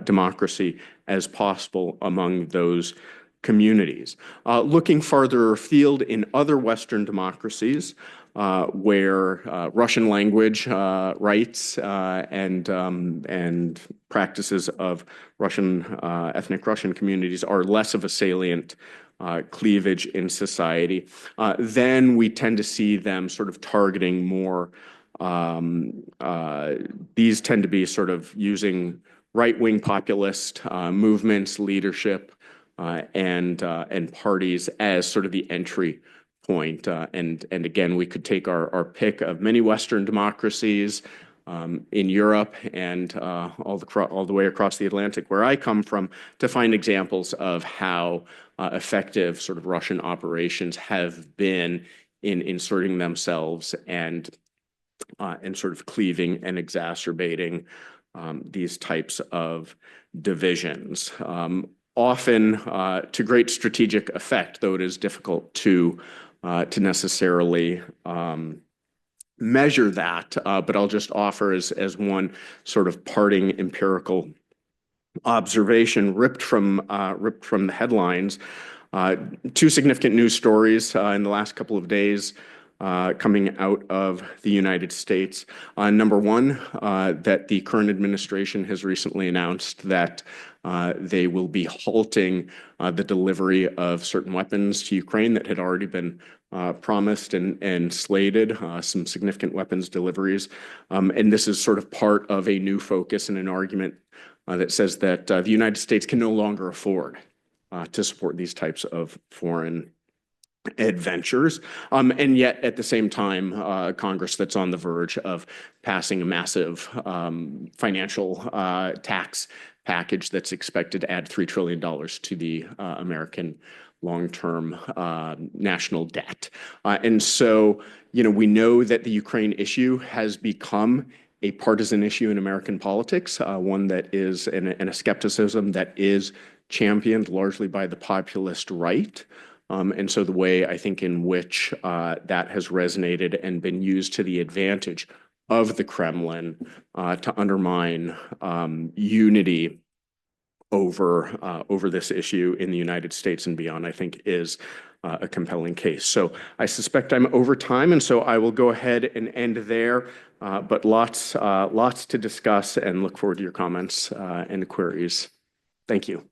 democracy as possible among those communities. Looking farther afield in other Western democracies, where Russian language rights and practices of ethnic Russian communities are less of a salient cleavage in society, then we tend to see them sort of targeting more. These tend to be sort of using right-wing populist movements, leadership, and parties as sort of the entry point. And again, we could take our pick of many Western democracies in Europe and all the way across the Atlantic, where I come from, to find examples of how effective sort of Russian operations have been in inserting themselves and sort of cleaving and exacerbating these types of divisions. Often to great strategic effect, though it is difficult to necessarily measure that, but I'll just offer as one sort of parting empirical observation ripped from the headlines. Two significant news stories in the last couple of days coming out of the United States. Number one, that the current administration has recently announced that they will be halting the delivery of certain weapons to Ukraine that had already been promised and slated, some significant weapons deliveries. And this is sort of part of a new focus and an argument that says that the United States can no longer afford to support these types of foreign adventures. And yet, at the same time, Congress that's on the verge of passing a massive financial tax package that's expected to add $3 trillion to the American long-term national debt. And so, we know that the Ukraine issue has become a partisan issue in American politics, one that is, and a skepticism that is championed largely by the populist right. And so the way I think in which that has resonated and been used to the advantage of the Kremlin to undermine unity over this issue in the United States and beyond, I think is a compelling case. So I suspect I'm over time, and so I will go ahead and end there. But lots to discuss, and look forward to your comments and queries. Thank you.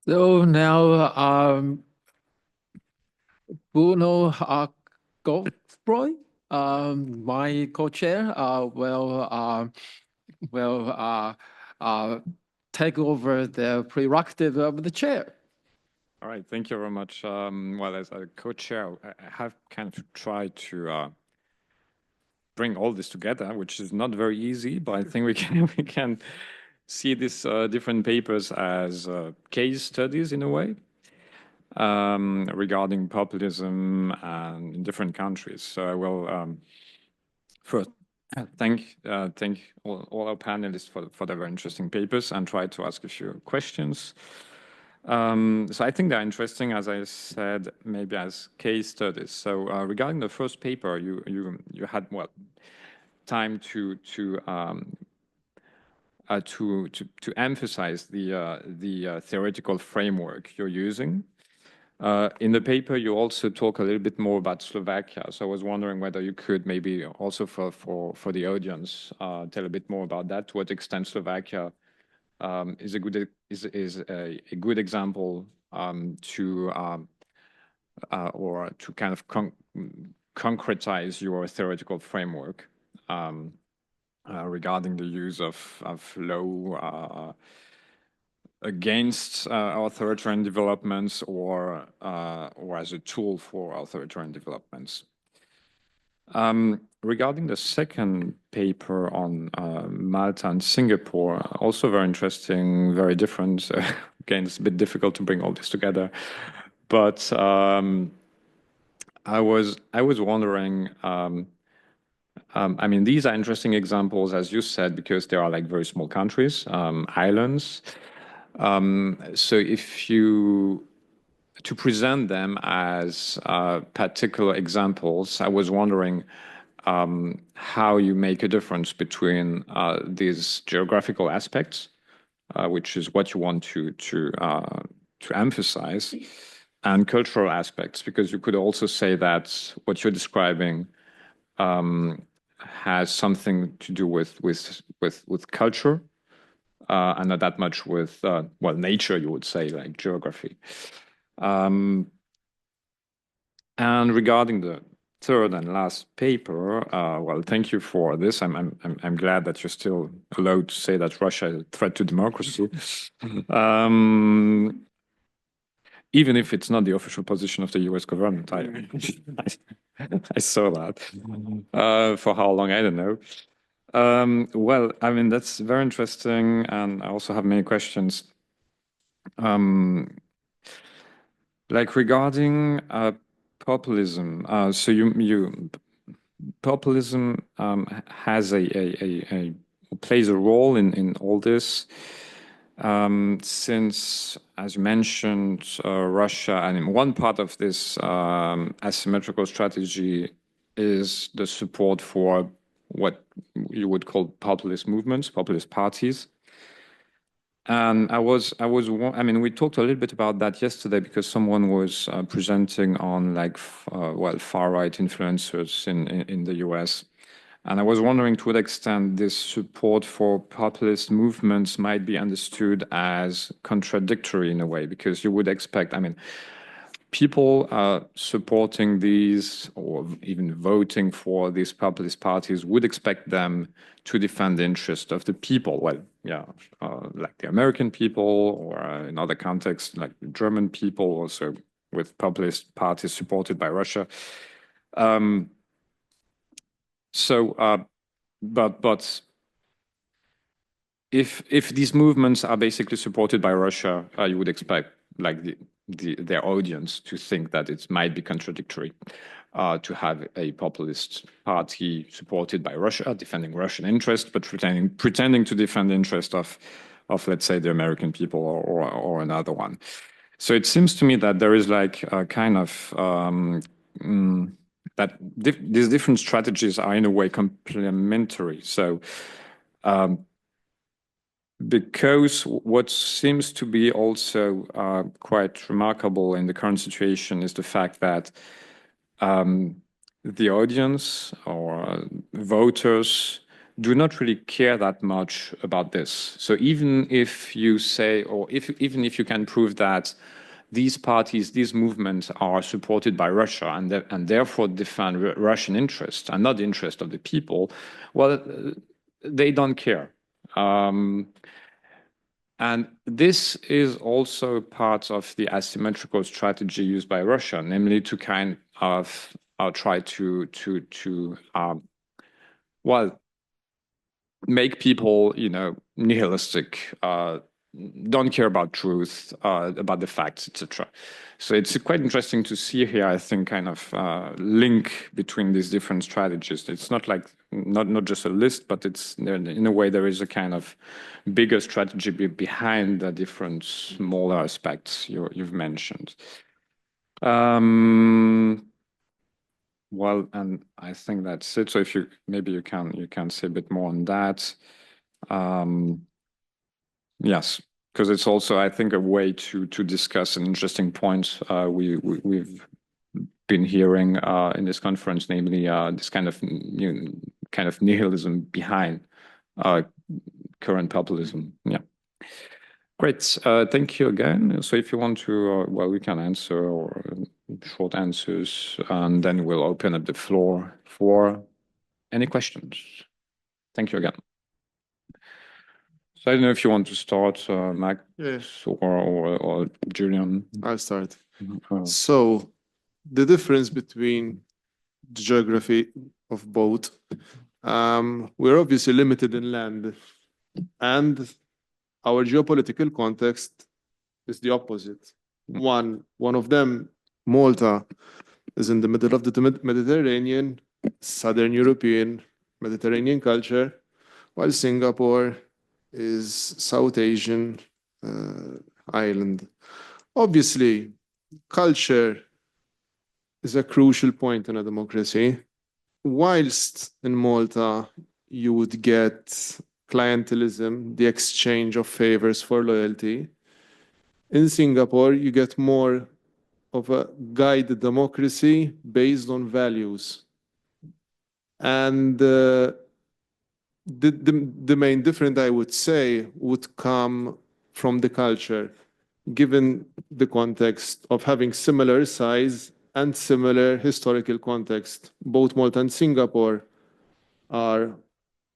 So now, Bruno Godefroy, my co-chair, will take over the prerogative of the chair. All right, thank you very much. Well, as a co-chair, I have kind of tried to bring all this together, which is not very easy, but I think we can see these different papers as case studies in a way regarding populism in different countries. So I will first thank all our panelists for their very interesting papers and try to ask a few questions. So I think they're interesting, as I said, maybe as case studies. So regarding the first paper, you had time to emphasize the theoretical framework you're using. In the paper, you also talk a little bit more about Slovakia. So I was wondering whether you could maybe also for the audience tell a bit more about that. To what extent Slovakia is a good example to kind of concretize your theoretical framework regarding the use of law against authoritarian developments or as a tool for authoritarian developments. Regarding the second paper on Malta and Singapore, also very interesting, very different. Again, it's a bit difficult to bring all this together, but I was wondering. I mean, these are interesting examples, as you said, because they are like very small countries, islands. So if you to present them as particular examples, I was wondering how you make a difference between these geographical aspects, which is what you want to emphasize, and cultural aspects, because you could also say that what you're describing has something to do with culture, and not that much with nature, you would say, like geography. And regarding the third and last paper, well, thank you for this. I'm glad that you're still allowed to say that Russia is a threat to democracy, even if it's not the official position of the U.S. government. I saw that. For how long, I don't know. Well, I mean, that's very interesting, and I also have many questions. Like regarding populism, so populism has plays a role in all this, since, as you mentioned, Russia, and one part of this asymmetrical strategy is the support for what you would call populist movements, populist parties. And I mean, we talked a little bit about that yesterday because someone was presenting on like, far-right influencers in the US. And I was wondering to what extent this support for populist movements might be understood as contradictory in a way, because you would expect, I mean, people supporting these or even voting for these populist parties would expect them to defend the interest of the people. Well, yeah, like the American people, or in other contexts, like the German people, also with populist parties supported by Russia. But if these movements are basically supported by Russia, you would expect like their audience to think that it might be contradictory to have a populist party supported by Russia, defending Russian interests, but pretending to defend the interest of let's say the American people or another one. So it seems to me that there is like a kind of that these different strategies are in a way complementary. So because what seems to be also quite remarkable in the current situation is the fact that the audience or voters do not really care that much about this. So even if you say, or even if you can prove that these parties, these movements are supported by Russia and therefore defend Russian interests and not the interest of the people, well, they don't care. And this is also part of the asymmetrical strategy used by Russia, namely to kind of try to make people, nihilistic, don't care about truth, about the facts, etc. So it's quite interesting to see here, I think, kind of link between these different strategies. It's not like not just a list, but it's in a way there is a kind of bigger strategy behind the different smaller aspects you've mentioned. Well, and I think that's it. So if maybe you can say a bit more on that. Yes, because it's also, I think, a way to discuss an interesting point we've been hearing in this conference, namely this kind of nihilism behind current populism. Yeah. Great. Thank you again. So if you want to, we can answer or short answers, and then we'll open up the floor for any questions. Thank you again. So I don't know if you want to start, Max, or Julian. I'll start. So the difference between the geography of both, we're obviously limited in land, and our geopolitical context is the opposite. One of them, Malta, is in the middle of the Mediterranean, Southern European, Mediterranean culture, while Singapore is South Asian island. Obviously, culture is a crucial point in a democracy. Whilst in Malta, you would get clientelism, the exchange of favors for loyalty. In Singapore, you get more of a guided democracy based on values. And the main difference, I would say, would come from the culture, given the context of having similar size and similar historical context. Both Malta and Singapore are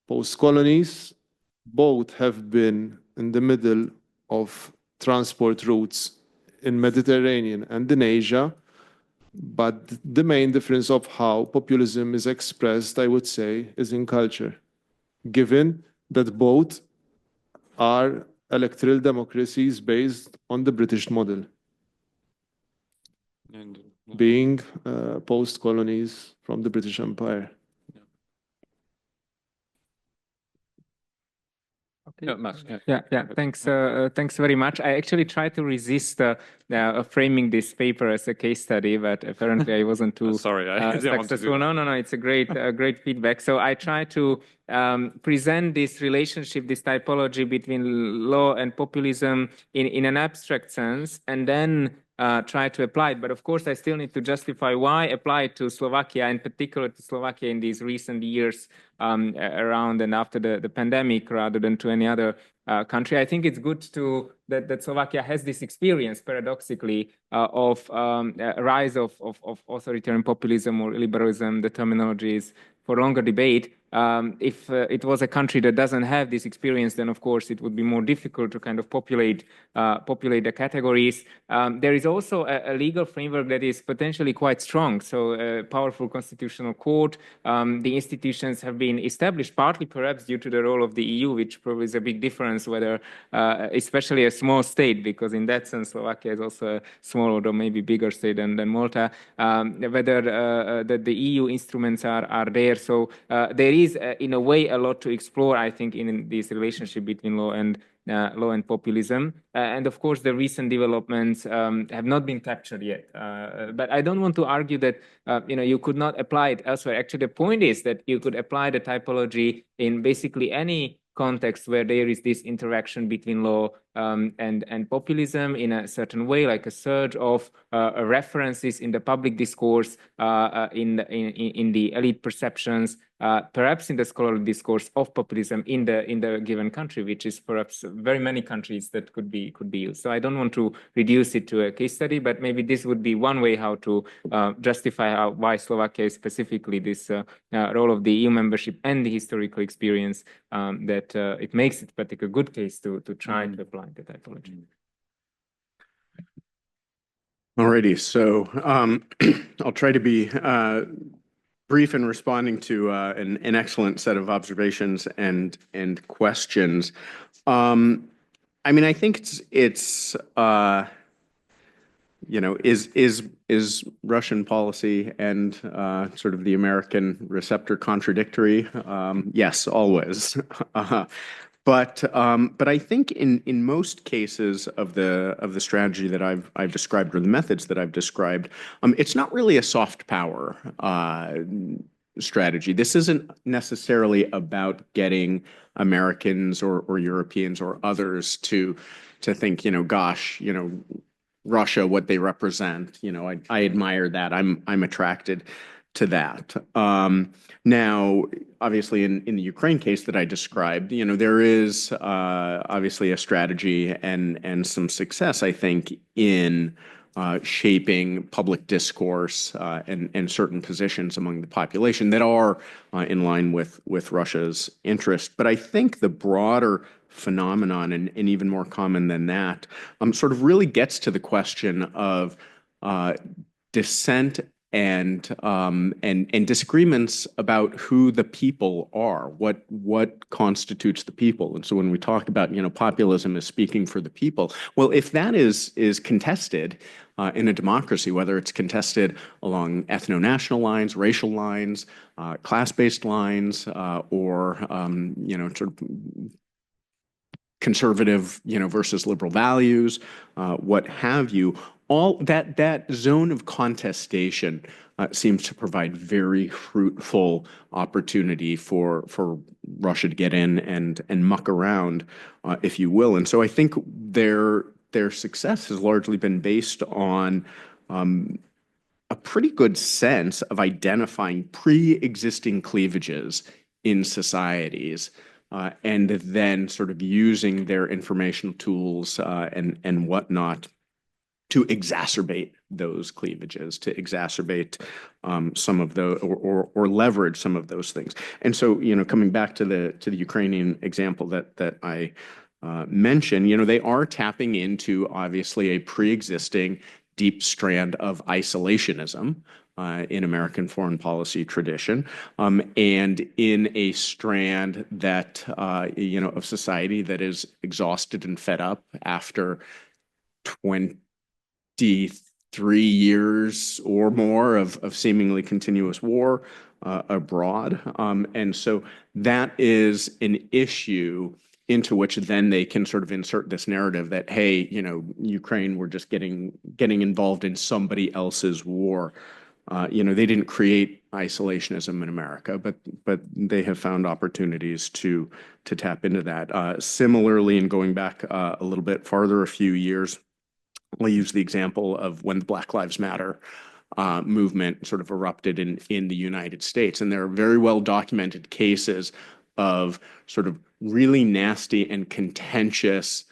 post-colonies. Both have been in the middle of transport routes in Mediterranean and in Asia. But the main difference of how populism is expressed, I would say, is in culture, given that both are electoral democracies based on the British model, being post-colonies from the British Empire. Max, yeah. Yeah. Thanks very much. I actually tried to resist framing this paper as a case study, but apparently I wasn't too Sorry, I didn't want to do successful. that. No. It's a great feedback. So I try to present this relationship, this typology between law and populism in an abstract sense, and then try to apply it. But of course, I still need to justify why apply it to Slovakia, in particular to Slovakia in these recent years around and after the pandemic, rather than to any other country. I think it's good that Slovakia has this experience, paradoxically, of a rise of authoritarian populism or liberalism. The terminology is for longer debate. If it was a country that doesn't have this experience, then of course it would be more difficult to kind of populate the categories. There is also a legal framework that is potentially quite strong. So a powerful constitutional court. The institutions have been established partly perhaps due to the role of the EU, which probably is a big difference whether, especially a small state, because in that sense Slovakia is also a small or maybe bigger state than Malta, whether the EU instruments are there. So there is in a way a lot to explore, I think, in this relationship between law and populism. And of course, the recent developments have not been captured yet. But I don't want to argue that you could not apply it elsewhere. Actually, the point is that you could apply the typology in basically any context where there is this interaction between law and populism in a certain way, like a surge of references in the public discourse, in the elite perceptions, perhaps in the scholarly discourse of populism in the given country, which is perhaps very many countries that could be used. So I don't want to reduce it to a case study, but maybe this would be one way how to justify why Slovakia is specifically this role of the EU membership and the historical experience that it makes it a particularly good case to try to apply the typology. Alrighty, so I'll try to be brief in responding to an excellent set of observations and questions. I mean, I think it's is Russian policy and sort of the American receptor contradictory? Yes, always. But I think in most cases of the strategy that I've described, or the methods that I've described, it's not really a soft power strategy. This isn't necessarily about getting Americans or Europeans or others to think, gosh, Russia, what they represent, I admire that. I'm attracted to that. Now, obviously, in the Ukraine case that I described, there is obviously a strategy and some success, I think, in shaping public discourse and certain positions among the population that are in line with Russia's interest. But I think the broader phenomenon, and even more common than that, sort of really gets to the question of dissent and disagreements about who the people are, what constitutes the people. And so when we talk about, populism is speaking for the people, well, if that is contested in a democracy, whether it's contested along ethno-national lines, racial lines, class-based lines, or sort of conservative, versus liberal values, what have you, all that zone of contestation seems to provide very fruitful opportunity for Russia to get in and muck around, if you will. And so I think their success has largely been based on a pretty good sense of identifying pre-existing cleavages in societies, and then sort of using their informational tools and whatnot to exacerbate those cleavages, to exacerbate some of the or leverage some of those things. And so, coming back to the Ukrainian example that I mentioned, they are tapping into obviously a pre-existing deep strand of isolationism in American foreign policy tradition, and in a strand that of society that is exhausted and fed up after 23 years or more of seemingly continuous war abroad. And so that is an issue into which then they can sort of insert this narrative that, hey, you know, Ukraine, we're just getting involved in somebody else's war. You know, they didn't create isolationism in America, but they have found opportunities to tap into that. Similarly, and going back a little bit farther, a few years, I'll use the example of when the Black Lives Matter movement sort of erupted in the United States, and there are very well documented cases of sort of really nasty and contentious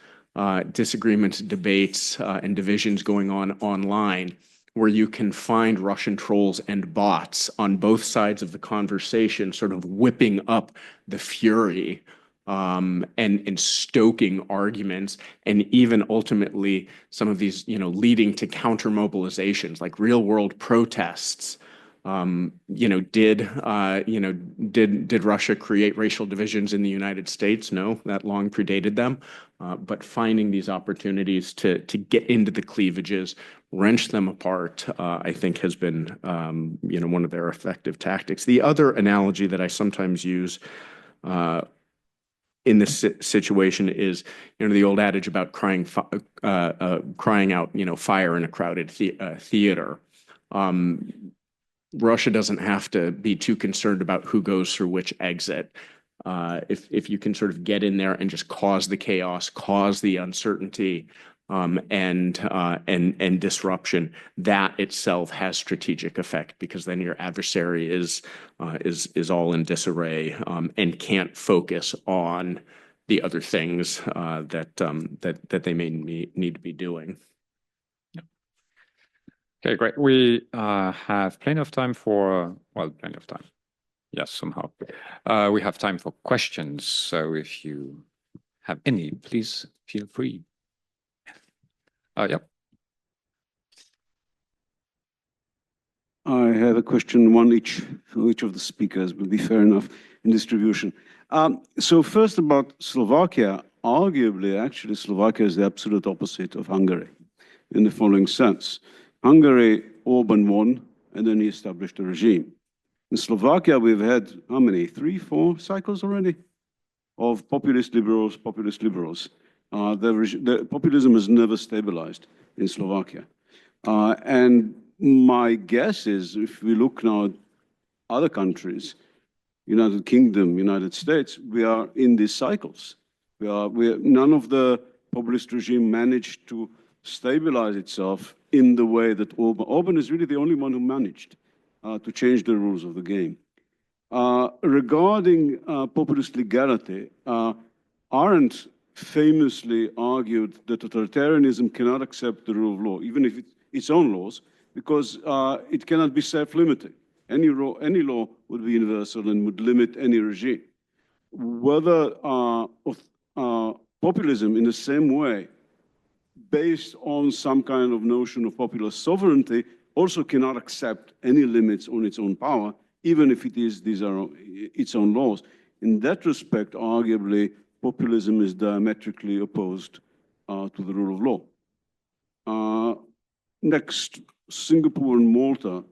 disagreements, debates, and divisions going on online, where you can find Russian trolls and bots on both sides of the conversation, sort of whipping up the fury and stoking arguments, and even ultimately some of these, you know, leading to counter mobilizations, like real world protests. You know, did Russia create racial divisions in the United States? No, that long predated them. But finding these opportunities to get into the cleavages, wrench them apart, I think has been, you know, one of their effective tactics. The other analogy that I sometimes use in this situation is, you know, the old adage about crying out, you know, fire in a crowded theater. Russia doesn't have to be too concerned about who goes through which exit. If you can sort of get in there and just cause the chaos, cause the uncertainty, and disruption, that itself has strategic effect, because then your adversary is all in disarray and can't focus on the other things that they may need to be doing. Okay, great. We have plenty of time for, well, plenty of time. Yes, somehow. We have time for questions. So if you have any, please feel free. Yep. I have a question, one each for each of the speakers, will be fair enough in distribution. So first about Slovakia, arguably, actually, Slovakia is the absolute opposite of Hungary in the following sense. Hungary, Orban won, and then he established a regime. In Slovakia, we've had, how many, 3, 4 cycles already of populist liberals, populist liberals. The populism has never stabilized in Slovakia. And my guess is, if we look now at other countries, United Kingdom, United States, we are in these cycles. None of the populist regime managed to stabilize itself in the way that Orban is really the only one who managed to change the rules of the game. Regarding populist legality, Arendt famously argued that totalitarianism cannot accept the rule of law, even if its own laws, because it cannot be self-limiting. Any law would be universal and would limit any regime. Whether populism in the same way, based on some kind of notion of popular sovereignty, also cannot accept any limits on its own power, even if these are its own laws. In that respect, arguably, populism is diametrically opposed to the rule of law. Next, Singapore and Malta.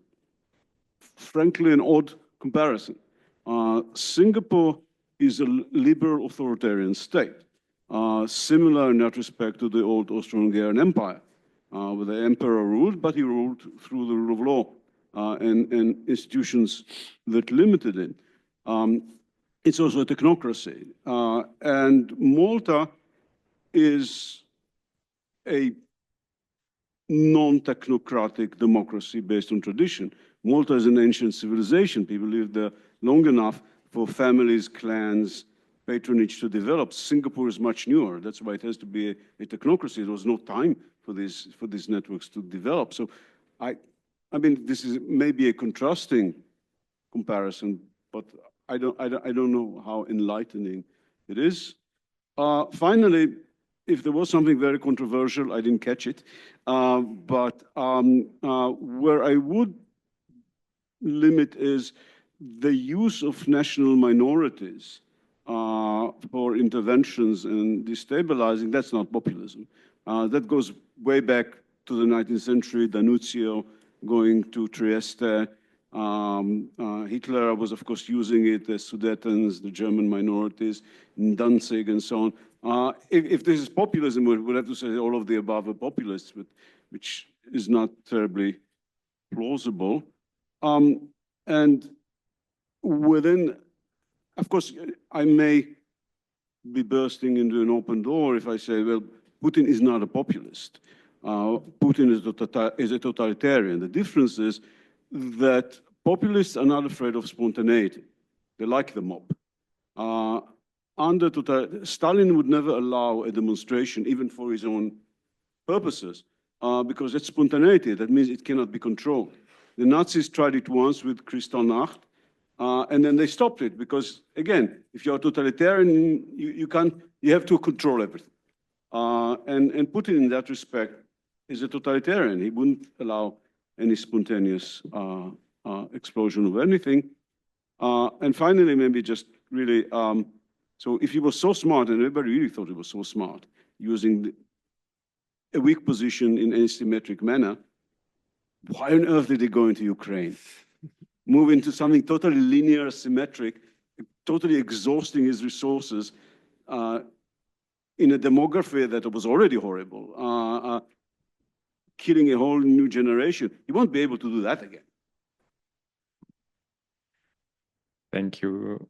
Frankly, an odd comparison. Singapore is a liberal authoritarian state, similar in that respect to the old Austro-Hungarian Empire, where the emperor ruled, but he ruled through the rule of law and institutions that limited it. It's also a technocracy. And Malta is a non-technocratic democracy based on tradition. Malta is an ancient civilization. People lived there long enough for families, clans, patronage to develop. Singapore is much newer. That's why it has to be a technocracy. There was no time for these networks to develop. So I mean, this is maybe a contrasting comparison, but I don't know how enlightening it is. Finally, if there was something very controversial, I didn't catch it. But where I would limit is the use of national minorities for interventions and destabilizing. That's not populism. That goes way back to the 19th century, D'Annunzio going to Trieste, Hitler was, of course, using it, the Sudetens, the German minorities, in Danzig and so on. If this is populism, we'll have to say all of the above are populists, but, which is not terribly plausible. And within, of course, I may be bursting into an open door if I say, well, Putin is not a populist. Putin is a totalitarian. The difference is that populists are not afraid of spontaneity. They like the mob. Stalin would never allow a demonstration, even for his own purposes, because it's spontaneity. That means it cannot be controlled. The Nazis tried it once with Kristallnacht, and then they stopped it because, again, if you're a totalitarian, you have to control everything. And Putin, in that respect, is a totalitarian. He wouldn't allow any spontaneous explosion of anything. And finally, maybe just really, so if he was so smart, and everybody really thought he was so smart, using a weak position in an asymmetric manner, why on earth did he go into Ukraine? Move into something totally linear, symmetric, totally exhausting his resources in a demography that was already horrible, killing a whole new generation. He won't be able to do that again. Thank you.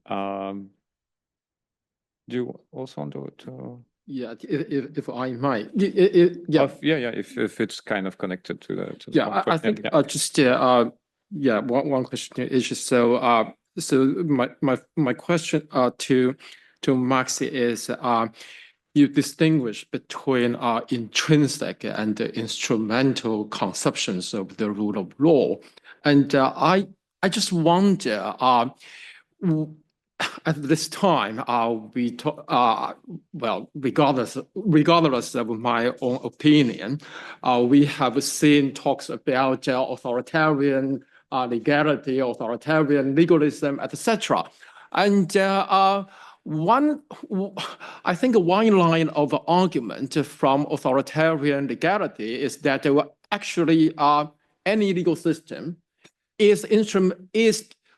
Do you also want to? Yeah, if I might. Yeah, If it's kind of connected to the. yeah, I think just one question is just so my question to Max is you distinguish between intrinsic and instrumental conceptions of the rule of law, and I just wonder at this time we talk well, regardless of my own opinion, we have seen talks about authoritarian legality, authoritarian legalism, etc. And I think one line of argument from authoritarian legality is that there were actually any legal system is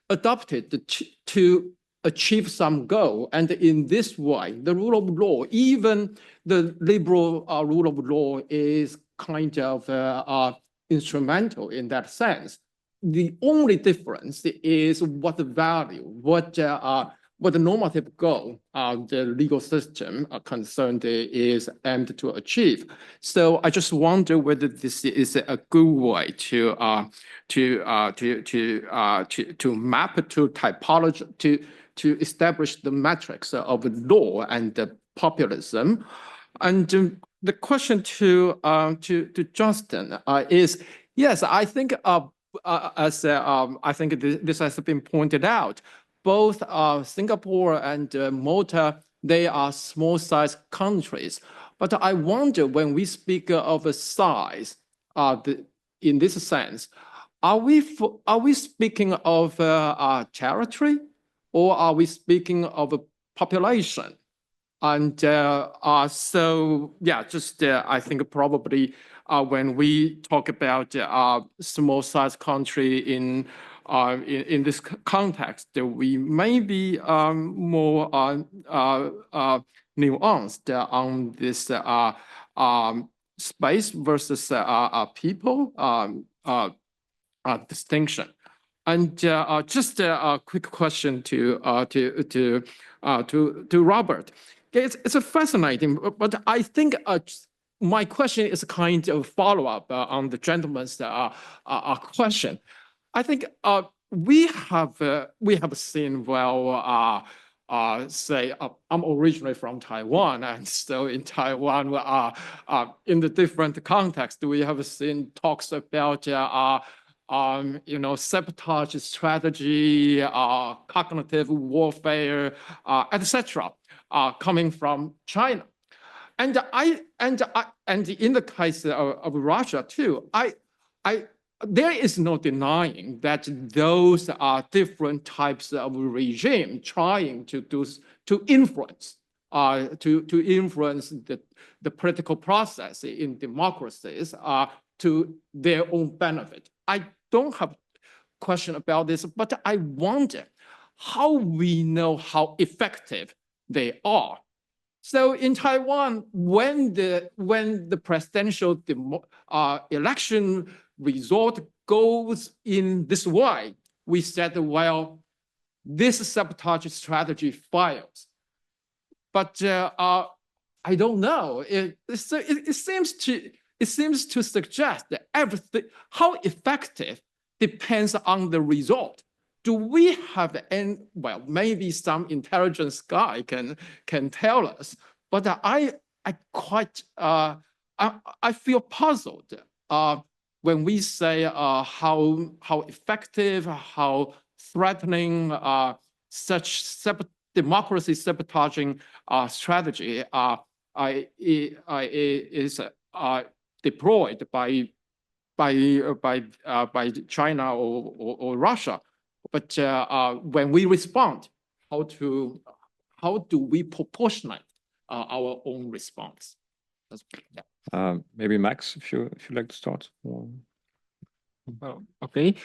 adopted to achieve some goal, and in this way, the rule of law, even the liberal rule of law, is kind of instrumental in that sense. The only difference is what the value, what the normative goal the legal system concerned is aimed to achieve. So I just wonder whether this is a good way to map to typology to establish the metrics of law and populism. And the question to Justin is, yes, I think as I think this has been pointed out, both Singapore and Malta, they are small-sized countries. But I wonder, when we speak of a size, in this sense, are we speaking of territory, or are we speaking of a population? And so, yeah, just I think probably when we talk about small size country in this context, we may be more nuanced on this space versus people distinction. And just a quick question to Robert. It's a fascinating, but I think my question is a kind of follow-up on the gentleman's question. I think we have seen, well, say I'm originally from Taiwan, and so in Taiwan, in the different context, we have seen talks about sabotage strategy, cognitive warfare, etc., coming from China, and in the case of Russia too, there is no denying that those are different types of regime trying to influence the political process in democracies to their own benefit. I don't have question about this, but I wonder how we know how effective they are. So in Taiwan, when the presidential election result goes in this way, we said, well, this sabotage strategy fails. But I don't know. It seems to suggest that everything, how effective depends on the result. Do we have any, well, maybe some intelligence guy can tell us, but I feel puzzled when we say how effective, how threatening such democracy sabotaging strategy is deployed by China or Russia. But when we respond, how do we proportionate our own response? Maybe Max, if you'd like to start. Well, okay.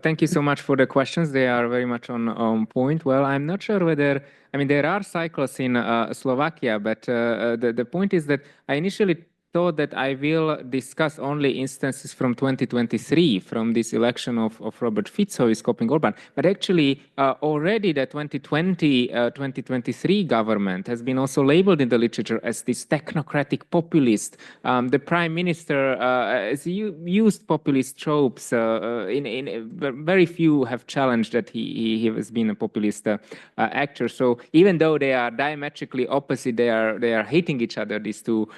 Thank you so much for the questions. They are very much on point. Well, I'm not sure whether, I mean, there are cycles in Slovakia, but the point is that I initially thought that I will discuss only instances from 2023, from this election of Robert Fico who is copying Orban. But actually, already the 2023 government has been also labeled in the literature as this technocratic populist. The prime minister has used populist tropes. Very few have challenged that he has been a populist actor. So even though they are diametrically opposite, they are hating each other, these two,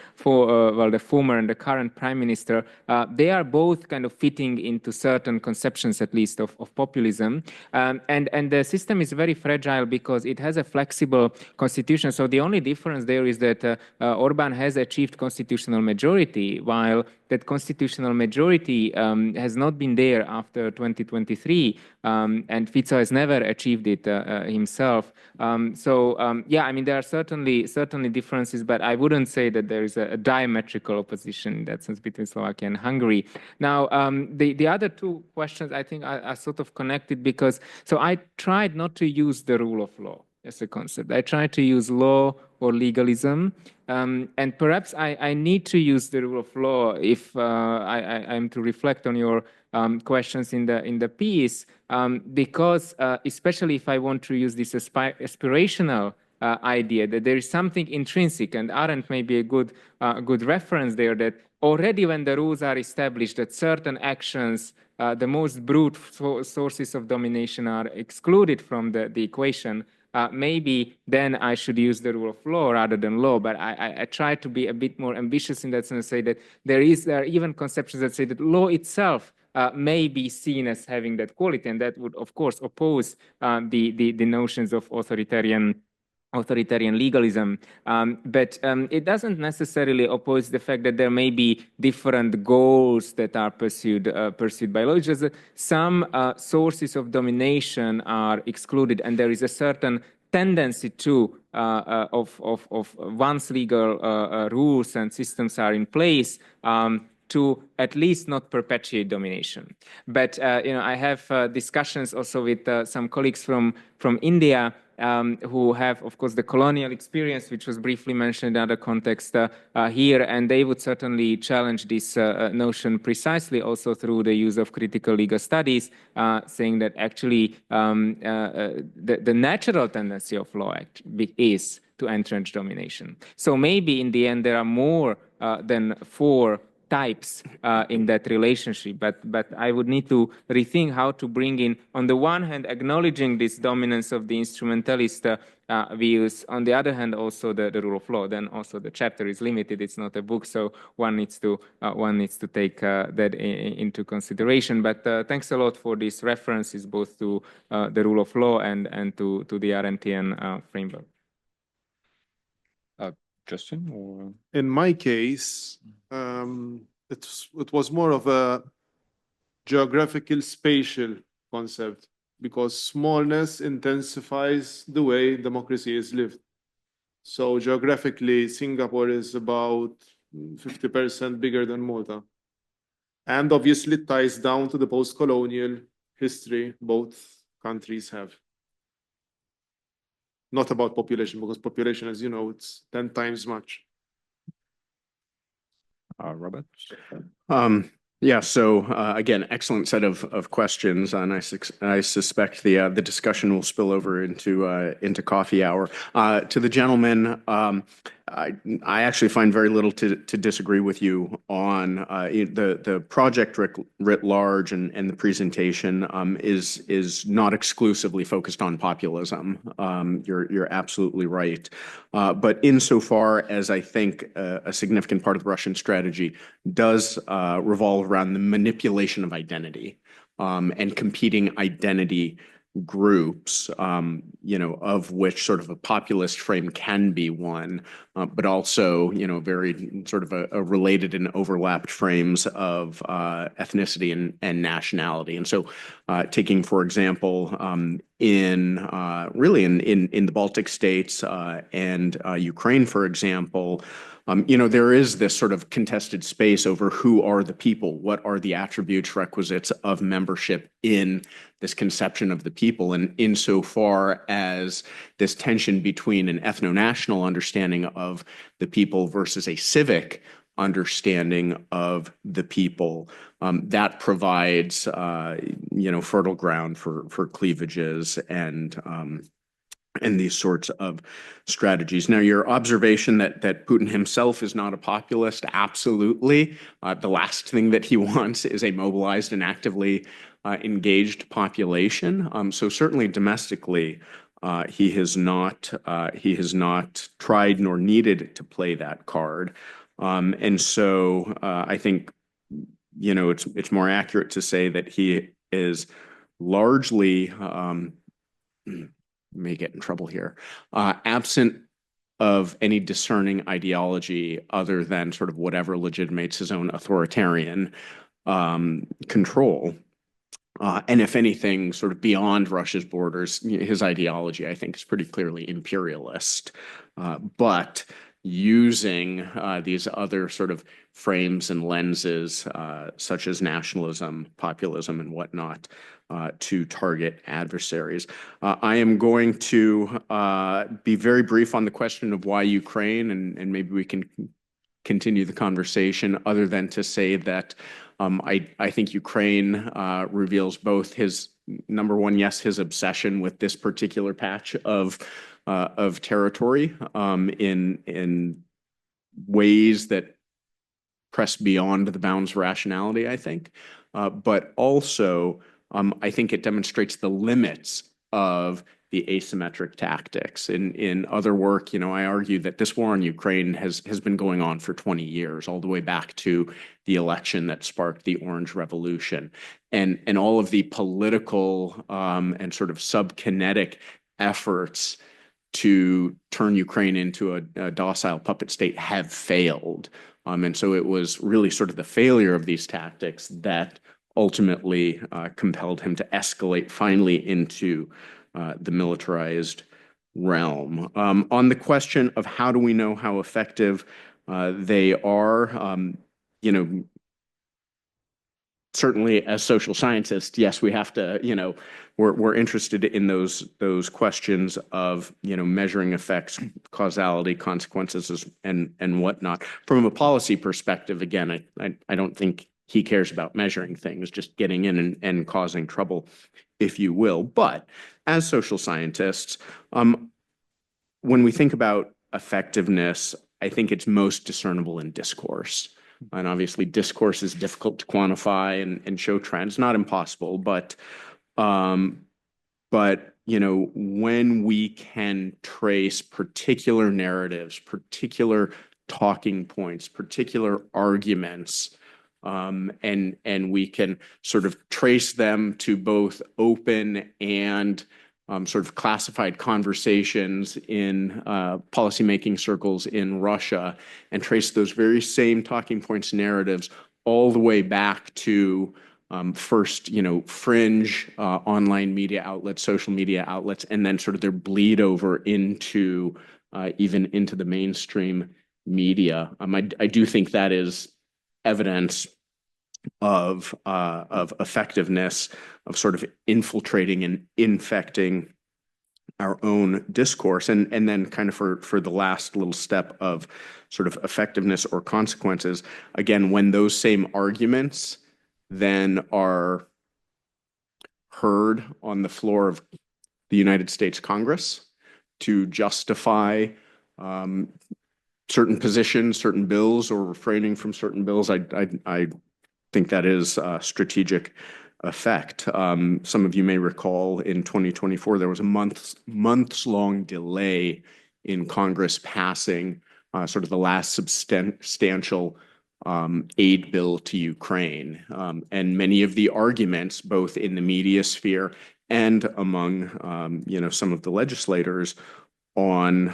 well, the former and the current prime minister, they are both kind of fitting into certain conceptions, at least, of populism. And the system is very fragile because it has a flexible constitution. So the only difference there is that Orban has achieved constitutional majority, while that constitutional majority has not been there after 2023, and Fico has never achieved it himself. Yeah, I mean, there are certainly differences, but I wouldn't say that there is a diametrical opposition in that sense between Slovakia and Hungary. Now, the other two questions I think are sort of connected because, so I tried not to use the rule of law as a concept. I tried to use law or legalism, and perhaps I need to use the rule of law if I'm to reflect on your questions in the piece, because especially if I want to use this aspirational idea that there is something intrinsic, and Arendt may be a good reference there, that already when the rules are established that certain actions, the most brute sources of domination are excluded from the equation, maybe then I should use the rule of law rather than law. But I try to be a bit more ambitious in that sense, say that there are even conceptions that say that law itself may be seen as having that quality, and that would, of course, oppose the notions of authoritarian legalism, but it doesn't necessarily oppose the fact that there may be different goals that are pursued by law. It's just that some sources of domination are excluded, and there is a certain tendency to of once legal rules and systems are in place, to at least not perpetuate domination. But I have discussions also with some colleagues from India who have, of course, the colonial experience, which was briefly mentioned in other contexts here, and they would certainly challenge this notion precisely also through the use of critical legal studies, saying that actually the natural tendency of law is to entrench domination. So maybe in the end there are more than 4 types in that relationship, but I would need to rethink how to bring in, on the one hand, acknowledging this dominance of the instrumentalist views, on the other hand, also the rule of law. Then also the chapter is limited; it's not a book, so one needs to take that into consideration. But thanks a lot for these references, both to the rule of law and to the Arendtian framework. Justin, or in my case, it was more of a geographical spatial concept, because smallness intensifies the way democracy is lived. So geographically, Singapore is about 50% bigger than Malta. And obviously it ties down to the post-colonial history, both countries have. Not about population, because population, as you know, it's 10 times much. Robert? Yeah, so again, excellent set of questions, and I suspect the discussion will spill over into coffee hour. To the gentleman, I actually find very little to disagree with you on the project writ large, and the presentation is not exclusively focused on populism. You're absolutely right, but insofar as I think a significant part of the Russian strategy does revolve around the manipulation of identity and competing identity groups, of which sort of a populist frame can be one, but also, very sort of a related and overlapped frames of ethnicity and nationality. And so taking, for example, in the Baltic states and Ukraine, for example, there is this sort of contested space over who are the people, what are the attributes, requisites of membership in this conception of the people. And insofar as this tension between an ethno-national understanding of the people versus a civic understanding of the people, that provides, fertile ground for cleavages and these sorts of strategies. Now, your observation that Putin himself is not a populist, absolutely. The last thing that he wants is a mobilized and actively engaged population. So certainly domestically, he has not tried nor needed to play that card. And so I think, it's more accurate to say that he is largely may get in trouble here, absent of any discerning ideology other than sort of whatever legitimates his own authoritarian control. And if anything, sort of beyond Russia's borders, his ideology, I think, is pretty clearly imperialist. But using these other sort of frames and lenses, such as nationalism, populism, and whatnot, to target adversaries. I am going to be very brief on the question of why Ukraine, and maybe we can continue the conversation, other than to say that I think Ukraine reveals both his, number one, yes, his obsession with this particular patch of territory in ways that press beyond the bounds of rationality, I think, but also I think it demonstrates the limits of the asymmetric tactics. In other work, I argue that this war in Ukraine has been going on for 20 years, all the way back to the election that sparked the Orange Revolution, and all of the political and sort of subkinetic efforts to turn Ukraine into a docile puppet state have failed. And so it was really sort of the failure of these tactics that ultimately compelled him to escalate finally into the militarized realm. On the question of how do we know how effective they are, certainly as social scientists, yes, we have to, we're interested in those questions of, measuring effects, causality, consequences, and whatnot. From a policy perspective, again, I don't think he cares about measuring things, just getting in and causing trouble, if you will. But as social scientists, when we think about effectiveness, I think it's most discernible in discourse. And obviously, discourse is difficult to quantify and show trends. Not impossible, but when we can trace particular narratives, particular talking points, particular arguments, and we can sort of trace them to both open and sort of classified conversations in policymaking circles in Russia, and trace those very same talking points, narratives, all the way back to first, fringe online media outlets, social media outlets, and then sort of their bleed over into even into the mainstream media. I do think that is evidence of effectiveness, of sort of infiltrating and infecting our own discourse. And then kind of for the last little step of sort of effectiveness or consequences, again, when those same arguments then are heard on the floor of the United States Congress to justify certain positions, certain bills, or refraining from certain bills, I think that is a strategic effect. Some of you may recall in 2024, there was a months-long delay in Congress passing sort of the last substantial aid bill to Ukraine. And many of the arguments, both in the media sphere and among some of the legislators on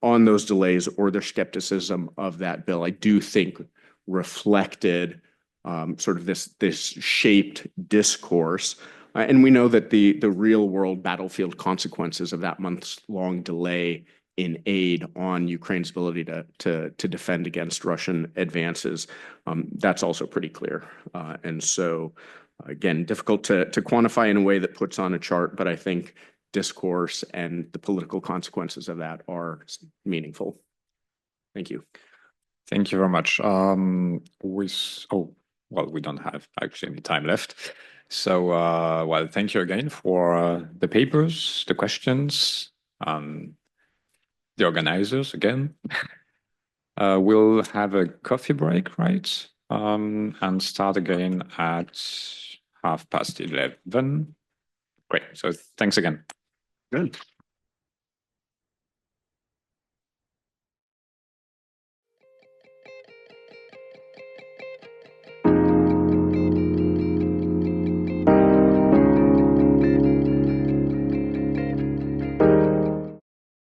those delays or their skepticism of that bill, I do think reflected sort of this shaped discourse. And we know that the real world battlefield consequences of that months-long delay in aid on Ukraine's ability to defend against Russian advances, that's also pretty clear. And so, again, difficult to quantify in a way that puts on a chart, but I think discourse and the political consequences of that are meaningful. Thank you. Thank you very much. We don't have actually any time left. So, well, thank you again for the papers, the questions, the organizers again. We'll have a coffee break, right? And start again at 11:30. Great. So thanks again. Good.